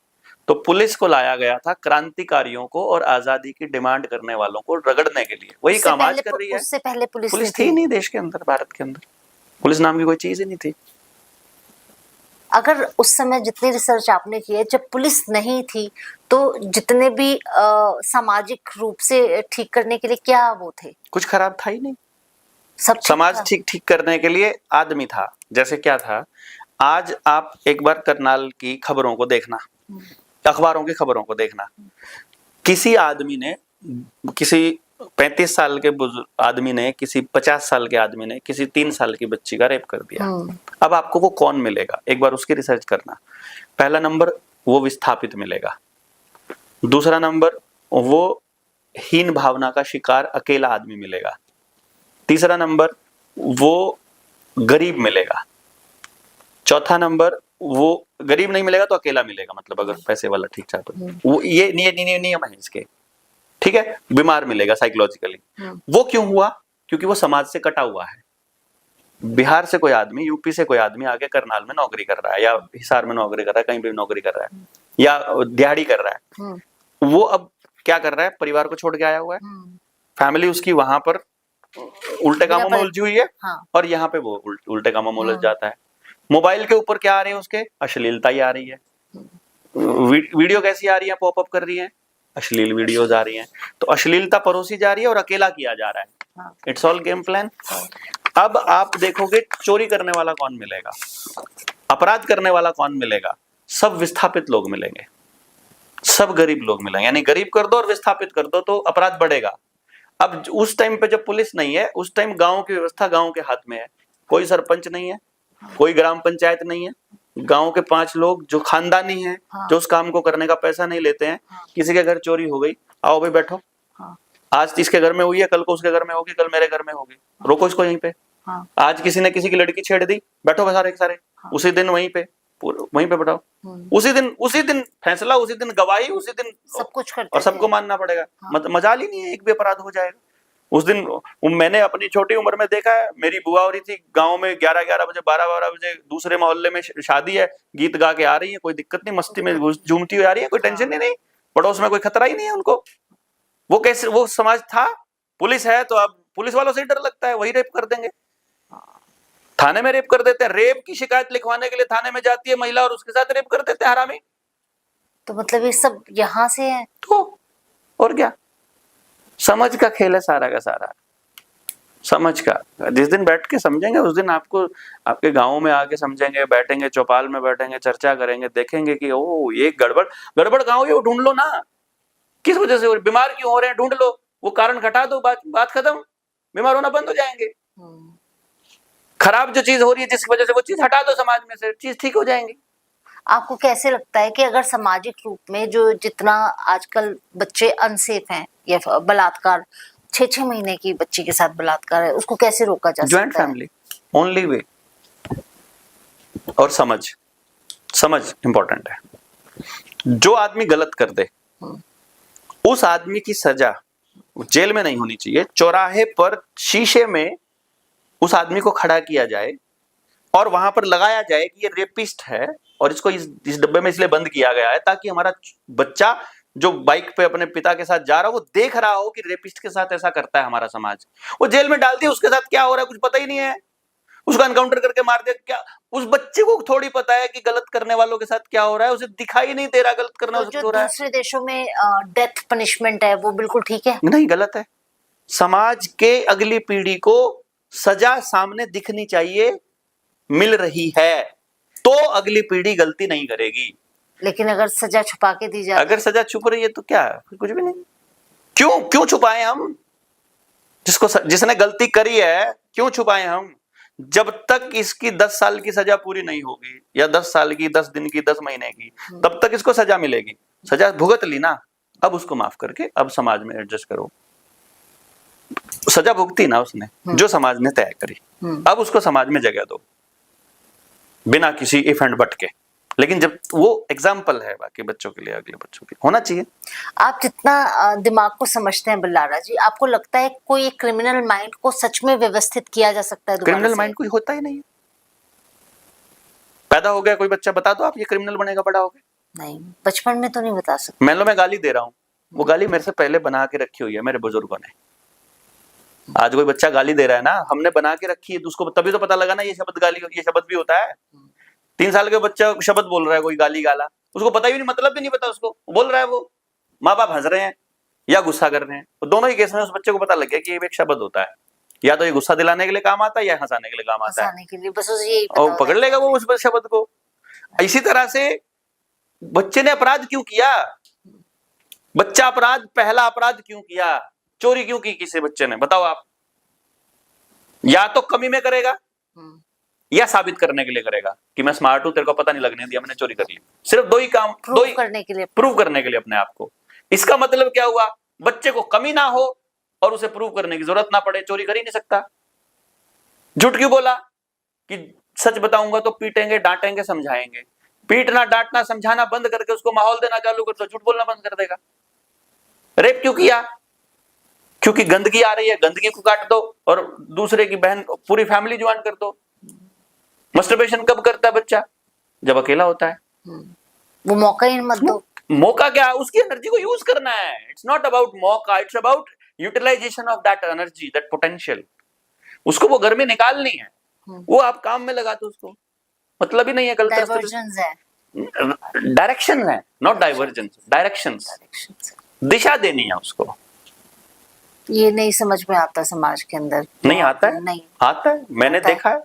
तो पुलिस को लाया गया था क्रांतिकारियों को और आजादी की डिमांड करने वालों को रगड़ने के लिए। वही काम आज कर रही है। उससे पहले पुलिस थी नहीं देश के अंदर, भारत के अंदर पुलिस नाम की कोई चीज ही नहीं थी। अगर उस समय जितनी रिसर्च आपने की है, जब पुलिस नहीं थी, तो जितने भी सामाजिक रूप से ठीक करने के लिए क्या वो थे? कुछ खराब था ही नहीं, सब समाज ठीक करने के लिए आदमी था। जैसे क्या था, आज आप एक बार करनाल की खबरों को देखना, अखबारों की खबरों को देखना, किसी आदमी ने, किसी 35 साल के बुजुर्ग आदमी ने, किसी 50 साल के आदमी ने किसी 3 साल की बच्ची का रेप कर दिया। अब आपको वो कौन मिलेगा, एक बार उसकी रिसर्च करना। पहला नंबर वो विस्थापित मिलेगा, दूसरा नंबर वो हीन भावना का शिकार अकेला आदमी मिलेगा, तीसरा नंबर वो गरीब मिलेगा, चौथा नंबर वो गरीब नहीं मिलेगा तो अकेला मिलेगा, मतलब अगर पैसे वाला ठीक ठाक तो वो ये नियम है इसके, ठीक है। बीमार मिलेगा साइकोलॉजिकली। वो क्यों हुआ? क्योंकि वो समाज से कटा हुआ है। बिहार से कोई आदमी, यूपी से कोई आदमी आके करनाल में नौकरी कर रहा है, या हिसार में नौकरी कर रहा है, कहीं भी नौकरी कर रहा है, या दिहाड़ी कर रहा है, वो अब क्या कर रहा है? परिवार को छोड़ के आया हुआ है, फैमिली उसकी वहां पर उल्टे कामों में उलझी हुई है, और यहाँ पे वो उल्टे कामों में उलझ जाता है। मोबाइल के ऊपर क्या आ रही है उसके? अश्लीलता ही आ रही है। वीडियो कैसी आ रही है? पॉपअप कर रही है, अश्लील वीडियोज आ रही हैं। तो अश्लीलता परोसी जा रही है और अकेला किया जा रहा है। It's all game plan. अब आप देखोगे चोरी करने वाला कौन मिलेगा, अपराध करने वाला कौन मिलेगा? सब विस्थापित लोग मिलेंगे, सब गरीब लोग मिलेंगे। यानी गरीब कर दो और विस्थापित कर दो तो अपराध बढ़ेगा। अब उस टाइम पे जब पुलिस नहीं है, उस टाइम गांव की व्यवस्था गांव के हाथ में है। कोई सरपंच नहीं है, कोई ग्राम पंचायत नहीं है, गांव के 5 लोग जो खानदानी हैं, जो उस काम को करने का पैसा नहीं लेते हैं। किसी के घर चोरी हो गई, आओ भाई बैठो, आज इसके घर में हुई है, कल को उसके घर में होगी, कल मेरे घर में होगी, रोको इसको यहीं पे। आज किसी ने किसी की लड़की छेड़ दी, बैठो सारे सारे, उसी दिन वहीं पे बैठाओ, उसी दिन फैसला, उसी दिन गवाही, उसी दिन सब कुछ करते और सबको मानना पड़ेगा। मजाल ही नहीं है, एक भी अपराध हो जाएगा। उस दिन मैंने अपनी छोटी उम्र में देखा है, मेरी बुआ हो रही थी गांव में 11-11 बजे 12-12 बजे दूसरे मोहल्ले में शादी है, गीत गा के आ रही है, कोई दिक्कत नहीं, मस्ती में झूमती हुई आ रही है, कोई टेंशन ही नहीं, पड़ोस में कोई खतरा ही नहीं है उनको। वो कैसे, वो समाज था। पुलिस है तो अब पुलिस वालों से ही डर लगता है, वही रेप कर देंगे, थाने में रेप कर देते हैं। रेप की शिकायत लिखवाने के लिए थाने में जाती है महिला और उसके साथ रेप कर देते हैं हरामी। तो मतलब ये सब यहाँ से है। तो और क्या, समझ का खेल है सारा का सारा, समझ का। जिस दिन बैठ के समझेंगे उस दिन आपको आपके गांव में आके समझेंगे, बैठेंगे चौपाल में बैठेंगे, चर्चा करेंगे, देखेंगे कि ओ ये गड़बड़ गांव ये ढूंढ लो ना, किस वजह से बीमार क्यों हो रहे हैं ढूंढ लो, वो कारण घटा दो, बात खत्म, बीमार होना बंद हो जाएंगे। खराब जो चीज हो रही है जिसकी वजह से वो चीज हटा दो समाज में से, चीज ठीक हो जाएंगी। आपको कैसे लगता है कि अगर सामाजिक रूप में जो जितना आजकल बच्चे अनसेफ हैं या बलात्कार, 6-6 महीने की बच्ची के साथ बलात्कार है, उसको कैसे रोका जा सकता है? ज्वाइंट फैमिली ओनली वे, और समझ इंपॉर्टेंट है। जो आदमी गलत कर दे उस आदमी की सजा जेल में नहीं होनी चाहिए, चौराहे पर शीशे में उस आदमी को खड़ा किया जाए और वहां पर लगाया जाए कि ये रेपिस्ट है और इसको इस डब्बे में इसलिए बंद किया गया है ताकि हमारा बच्चा जो बाइक पे अपने पिता के साथ जा रहा हो वो देख रहा हो कि रेपिस्ट के साथ ऐसा करता है हमारा समाज। वो जेल में डाल दिया, उसके साथ क्या हो रहा है कुछ पता ही नहीं है, उसका एनकाउंटर करके मार दिया, क्या उस बच्चे को थोड़ी पता है कि गलत करने वालों के साथ क्या हो रहा है, उसे दिखाई नहीं दे रहा गलत करना तो जो दूसरे देशों में डेथ पनिशमेंट है वो बिल्कुल ठीक है? नहीं, गलत है। समाज के अगली पीढ़ी को सजा सामने दिखनी चाहिए, मिल रही है तो अगली पीढ़ी गलती नहीं करेगी। लेकिन अगर सजा छुपा के दी जाए, अगर सजा छुप रही है तो क्या, कुछ भी नहीं। क्यों छुपाएं हम? जिसने गलती करी है क्यों छुपाएं हम? जब तक इसकी 10 साल की सजा पूरी नहीं होगी या 10 साल की, 10 दिन की, 10 महीने की, तब तक इसको सजा मिलेगी। सजा भुगत ली ना, अब उसको माफ करके अब समाज में एडजस्ट करो। सजा भुगती ना उसने जो समाज ने तय करी, अब उसको समाज में जगह दो बिना किसी इफ एंड बट के। लेकिन जब वो एग्जाम्पल है बाकी बच्चों के लिए, अगले बच्चों के होना चाहिए। आप जितना दिमाग को समझते हैं बल्लारा जी, आपको लगता है कोई क्रिमिनल माइंड को सच में व्यवस्थित किया जा सकता है? क्रिमिनल माइंड कोई होता ही नहीं है। पैदा हो गया कोई बच्चा, बता दो आप ये क्रिमिनल बनेगा बड़ा हो गया? नहीं, बचपन में तो नहीं बता सकते। मान लो मैं गाली दे रहा हूँ, वो गाली मेरे से पहले बना के रखी हुई है मेरे बुजुर्गों ने। आज कोई बच्चा गाली दे रहा है ना, हमने बना के रखी है, तो उसको तभी तो पता लगा ना ये शब्द गाली, ये शब्द भी होता है। 3 साल के बच्चा शब्द बोल रहा है, कोई गाली गाला, उसको पता ही नहीं, मतलब भी नहीं पता उसको, बोल रहा है, वो माँ बाप हंस रहे हैं या गुस्सा कर रहे हैं, तो दोनों ही केस में उस बच्चे को पता लग गया कि ये एक शब्द होता है, या तो ये गुस्सा दिलाने के लिए काम आता है या हंसाने के लिए काम आता है, हंसाने के लिए, बस उसे यही पता और पकड़ लेगा वो उस शब्द को। इसी तरह से बच्चे ने अपराध क्यों किया? बच्चा अपराध, पहला अपराध क्यों किया? चोरी क्यों की किसी बच्चे ने, बताओ आप? या तो कमी में करेगा या साबित करने के लिए करेगा कि मैं स्मार्ट हूं, तेरे को पता नहीं लगने दिया, मैंने चोरी कर ली। सिर्फ दो ही काम, प्रूव करने के लिए, प्रूव करने के लिए अपने आप को। इसका मतलब क्या हुआ? बच्चे को कमी ना हो और उसे प्रूव करने की जरूरत ना पड़े, चोरी कर ही नहीं सकता। झूठ क्यों बोला कि सच बताऊंगा तो पीटेंगे, डांटेंगे, समझाएंगे। पीटना, डांटना, समझाना बंद करके उसको माहौल देना चालू कर दो, झूठ बोलना बंद कर देगा। रेप क्यों किया? क्योंकि गंदगी आ रही है, गंदगी को काट दो और दूसरे की बहन, पूरी फैमिली ज्वाइन कर दो। मस्टरबेशन कब करता है बच्चा? जब अकेला होता है। वो मौका ही मत दो। मौका क्या, उसकी एनर्जी को यूज करना है। इट्स नॉट अबाउट मौका, it's about utilisation of that energy, that potential. उसको वो घर में निकालनी है, वो आप काम में लगा दो उसको, मतलब ही नहीं है। गलत डाइवर्जन है, डायरेक्शन है, नॉट डाइवर्जेंस, डायरेक्शंस, दिशा देनी है उसको। ये नहीं समझ में आता समाज के अंदर। नहीं आता है? नहीं आता है, मैंने देखा है।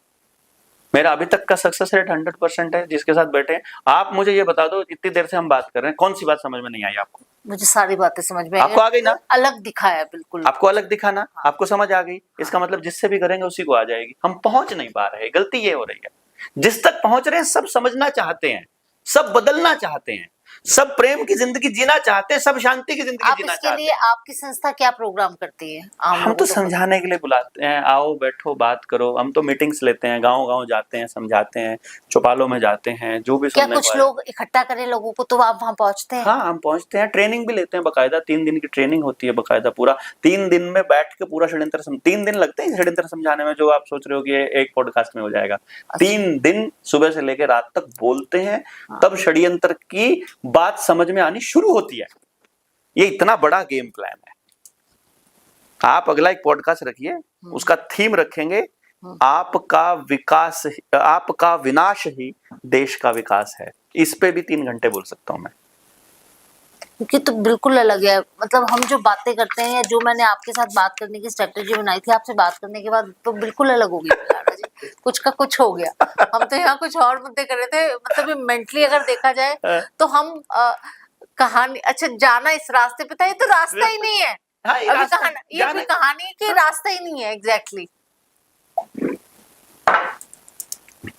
मेरा अभी तक का सक्सेस रेट 100% है जिसके साथ बैठे हैं। आप मुझे ये बता दो, इतनी देर से हम बात कर रहे हैं, कौन सी बात समझ में नहीं आई आपको? मुझे सारी बातें समझ में आपको आ गई ना? अलग दिखा है बिल्कुल, आपको अलग दिखा ना, आपको समझ आ गई। इसका मतलब जिससे भी करेंगे उसी को आ जाएगी। हम पहुंच नहीं पा रहे, गलती ये हो रही है। जिस तक पहुंच रहे हैं सब समझना चाहते हैं, सब बदलना चाहते हैं, सब प्रेम की जिंदगी जीना चाहते हैं, सब शांति की जिंदगी आप जीना इसके चाहते लिए हैं। आपकी संस्था क्या प्रोग्राम करती है? आम हम लोगों तो को समझाने के लिए बुलाते हैं, आओ बैठो बात करो। हम तो मीटिंग्स लेते हैं, गांव गांव जाते हैं, समझाते हैं, चौपालों में जाते हैं, जो भी क्या सुनने कुछ को आए। लोग इकट्ठा करें लोगों को तो आप वहां पहुंचते हैं? हाँ, हम पहुंचते हैं, ट्रेनिंग भी लेते हैं बकायदा, 3 दिन की ट्रेनिंग होती है बकायदा। पूरा 3 दिन में बैठ के पूरा षड्यंत्र 3 दिन लगते हैं षड्यंत्र समझाने में, जो आप सोच रहे हो कि ये एक पॉडकास्ट में हो जाएगा। 3 दिन सुबह से लेकर रात तक बोलते हैं, तब षड्यंत्र की बात समझ में आनी शुरू होती है। ये इतना बड़ा गेम प्लान है। आप अगला एक पॉडकास्ट रखिए, उसका थीम रखेंगे आपका विकास, आपका विनाश ही देश का विकास है। इस पे भी 3 घंटे बोल सकता हूं मैं। क्योंकि तो बिल्कुल अलग है, मतलब हम जो बातें करते हैं या जो मैंने आपके साथ बात करने की स्ट्रेटेजी बनाई थी, आपसे बात करने के बाद तो बिल्कुल अलग हो गई मल्हारा जी। कुछ का कुछ हो गया। हम तो यहाँ कुछ और मुद्दे कर रहे थे, मतलब मेंटली अगर देखा जाए तो हम कहानी, अच्छा जाना इस रास्ते पे था, ये तो रास्ता ही नहीं है। हाँ, ये अभी रास्ता- कहानी, ये कोई कहानी है कि रास्ता ही नहीं है। एग्जैक्टली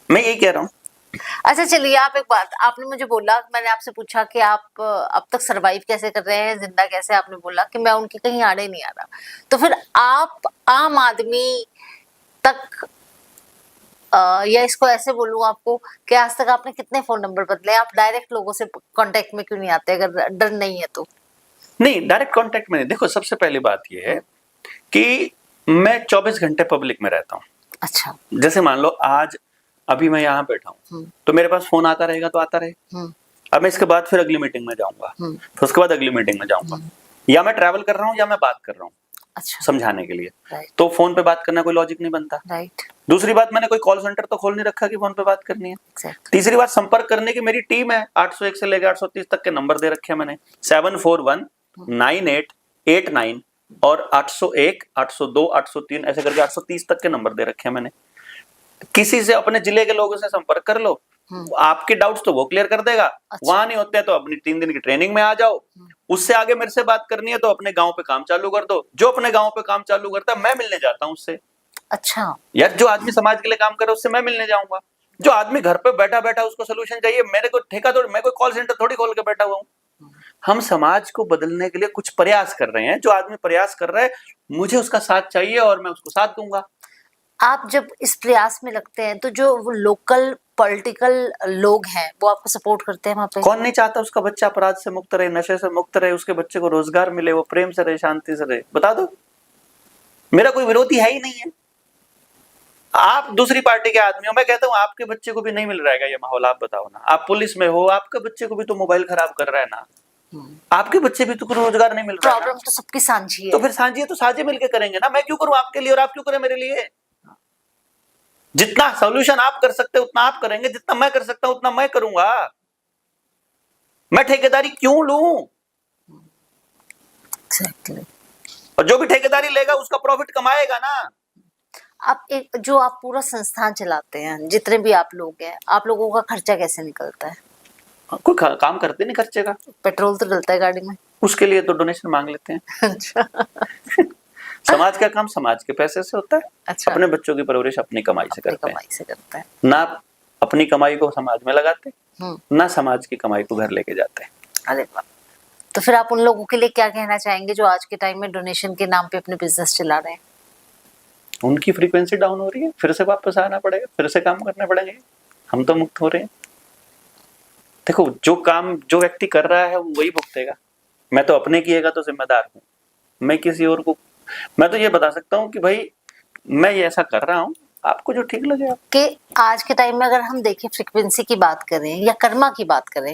मैं यही कह रहा हूँ। अच्छा चलिए, आप एक बात, आपने मुझे बोला, मैंने आपसे पूछा कि आप अब तक सरवाइव कैसे कर रहे हैं, जिंदा कैसे, आपने बोला कि मैं उनके कहीं आड़े नहीं आ रहा। तो फिर आप आम आदमी तक या इसको ऐसे बोलूं आपको कि आज तक आपने कितने फोन नंबर बदले? आप डायरेक्ट लोगों से कांटेक्ट में क्यों नहीं आते अगर डर नहीं है तो? नहीं, डायरेक्ट कांटेक्ट में नहीं। देखो, सबसे पहली बात यह है कि मैं 24 घंटे पब्लिक में रहता हूँ। अच्छा। जैसे मान लो आज अभी मैं यहाँ बैठा हूँ, तो मेरे पास फोन आता रहेगा तो आता रहे। अब मैं इसके बाद फिर अगली मीटिंग में जाऊंगा, फिर उसके बाद अगली मीटिंग में जाऊंगा, या मैं ट्रैवल कर रहा हूँ या मैं बात कर रहा हूँ अच्छा। समझाने के लिए। राइट। तो फोन पे बात करना कोई लॉजिक नहीं बनता। राइट। दूसरी बात, मैंने कोई कॉल सेंटर तो खोल नहीं रखा कि फोन पे बात करनी है। एग्जैक्टली। तीसरी बात, संपर्क करने की मेरी टीम है, 801 से लेकर 830 तक के नंबर दे रखे हैं मैंने, 7419889 और 801 802 803 ऐसे करके 830 तक के नंबर दे रखे हैं मैंने। किसी से अपने जिले के लोगों से संपर्क कर लो, आपके डाउट्स तो वो क्लियर कर देगा। अच्छा। वहां नहीं होते हैं तो अपनी 3 दिन की ट्रेनिंग में आ जाओ। उससे आगे मेरे से बात करनी है तो अपने गांव पे काम चालू कर दो। जो अपने गांव पे काम चालू करता है मैं मिलने जाता हूं उससे। अच्छा। यार, जो आदमी समाज के लिए काम करे उससे मैं मिलने जाऊंगा। जो आदमी घर पे बैठा बैठा उसको सोल्यूशन चाहिए, मेरे को ठेका थोड़ी, मैं कोई कॉल सेंटर थोड़ी खोल के बैठा हुआ हूँ। हम समाज को बदलने के लिए कुछ प्रयास कर रहे हैं। जो आदमी प्रयास कर रहा है, मुझे उसका साथ चाहिए और मैं उसको साथ दूंगा। आप जब इस प्रयास में लगते हैं तो जो वो लोकल पॉलिटिकल लोग हैं वो आपको सपोर्ट करते हैं वहां पे? कौन नहीं चाहता उसका बच्चा अपराध से मुक्त रहे, नशे से मुक्त रहे, उसके बच्चे को रोजगार मिले, वो प्रेम से रहे, शांति से रहे? बता दो। मेरा कोई विरोधी है ही नहीं है। आप दूसरी पार्टी के आदमी हो, मैं कहता हूं आपके बच्चे को भी नहीं मिल रहा है ये माहौल। आप बताओ ना, आप पुलिस में हो, आपके बच्चे को भी तो मोबाइल खराब कर रहा है ना, आपके बच्चे भी तो रोजगार नहीं मिल रहा है ना। प्रॉब्लम तो सबकी साझी है। तो फिर साझी है तो साझे मिलके करेंगे ना। मैं क्यों करूं आपके लिए और आप क्यों करें मेरे लिए? जितना सोल्यूशन आप कर सकते उतना आप करेंगे, जितना मैं कर सकता हूं उतना मैं करूंगा। मैं ठेकेदारी क्यों लूं? Exactly. और जो भी ठेकेदारी लेगा उसका प्रॉफिट कमाएगा ना। आप एक जो आप पूरा संस्थान चलाते हैं, जितने भी आप लोग हैं, आप लोगों का खर्चा कैसे निकलता है? कोई काम करते नहीं खर्चे का। पेट्रोल तो डलता है गाड़ी में। उसके लिए तो डोनेशन मांग लेते हैं। अच्छा। समाज का काम समाज के पैसे से होता है। अच्छा। अपने बच्चों की परवरिश अपनी कमाई से करते हैं। कमाई से करता है। ना अपनी कमाई को समाज में लगाते, ना समाज की कमाई को घर लेके जाते हैं। अरे वाह। तो फिर आप उन लोगों के लिए क्या कहना चाहेंगे जो आज के टाइम में डोनेशन के नाम पे अपने बिजनेस चला रहे हैं? उनकी फ्रीक्वेंसी डाउन हो रही है, फिर से वापस आना पड़ेगा, फिर से काम करने पड़ेंगे। हम तो मुक्त हो रहे हैं। देखो, जो काम जो व्यक्ति कर रहा है वो वही भुगतेगा। मैं तो अपने किएगा तो जिम्मेदार हूँ। मैं किसी और को, मैं तो ये बता सकता हूँ कि भाई मैं ये ऐसा कर रहा हूँ, आपको जो ठीक लगे। कि आज के टाइम में अगर हम देखें, फ्रीक्वेंसी की बात करें या कर्मा की बात करें,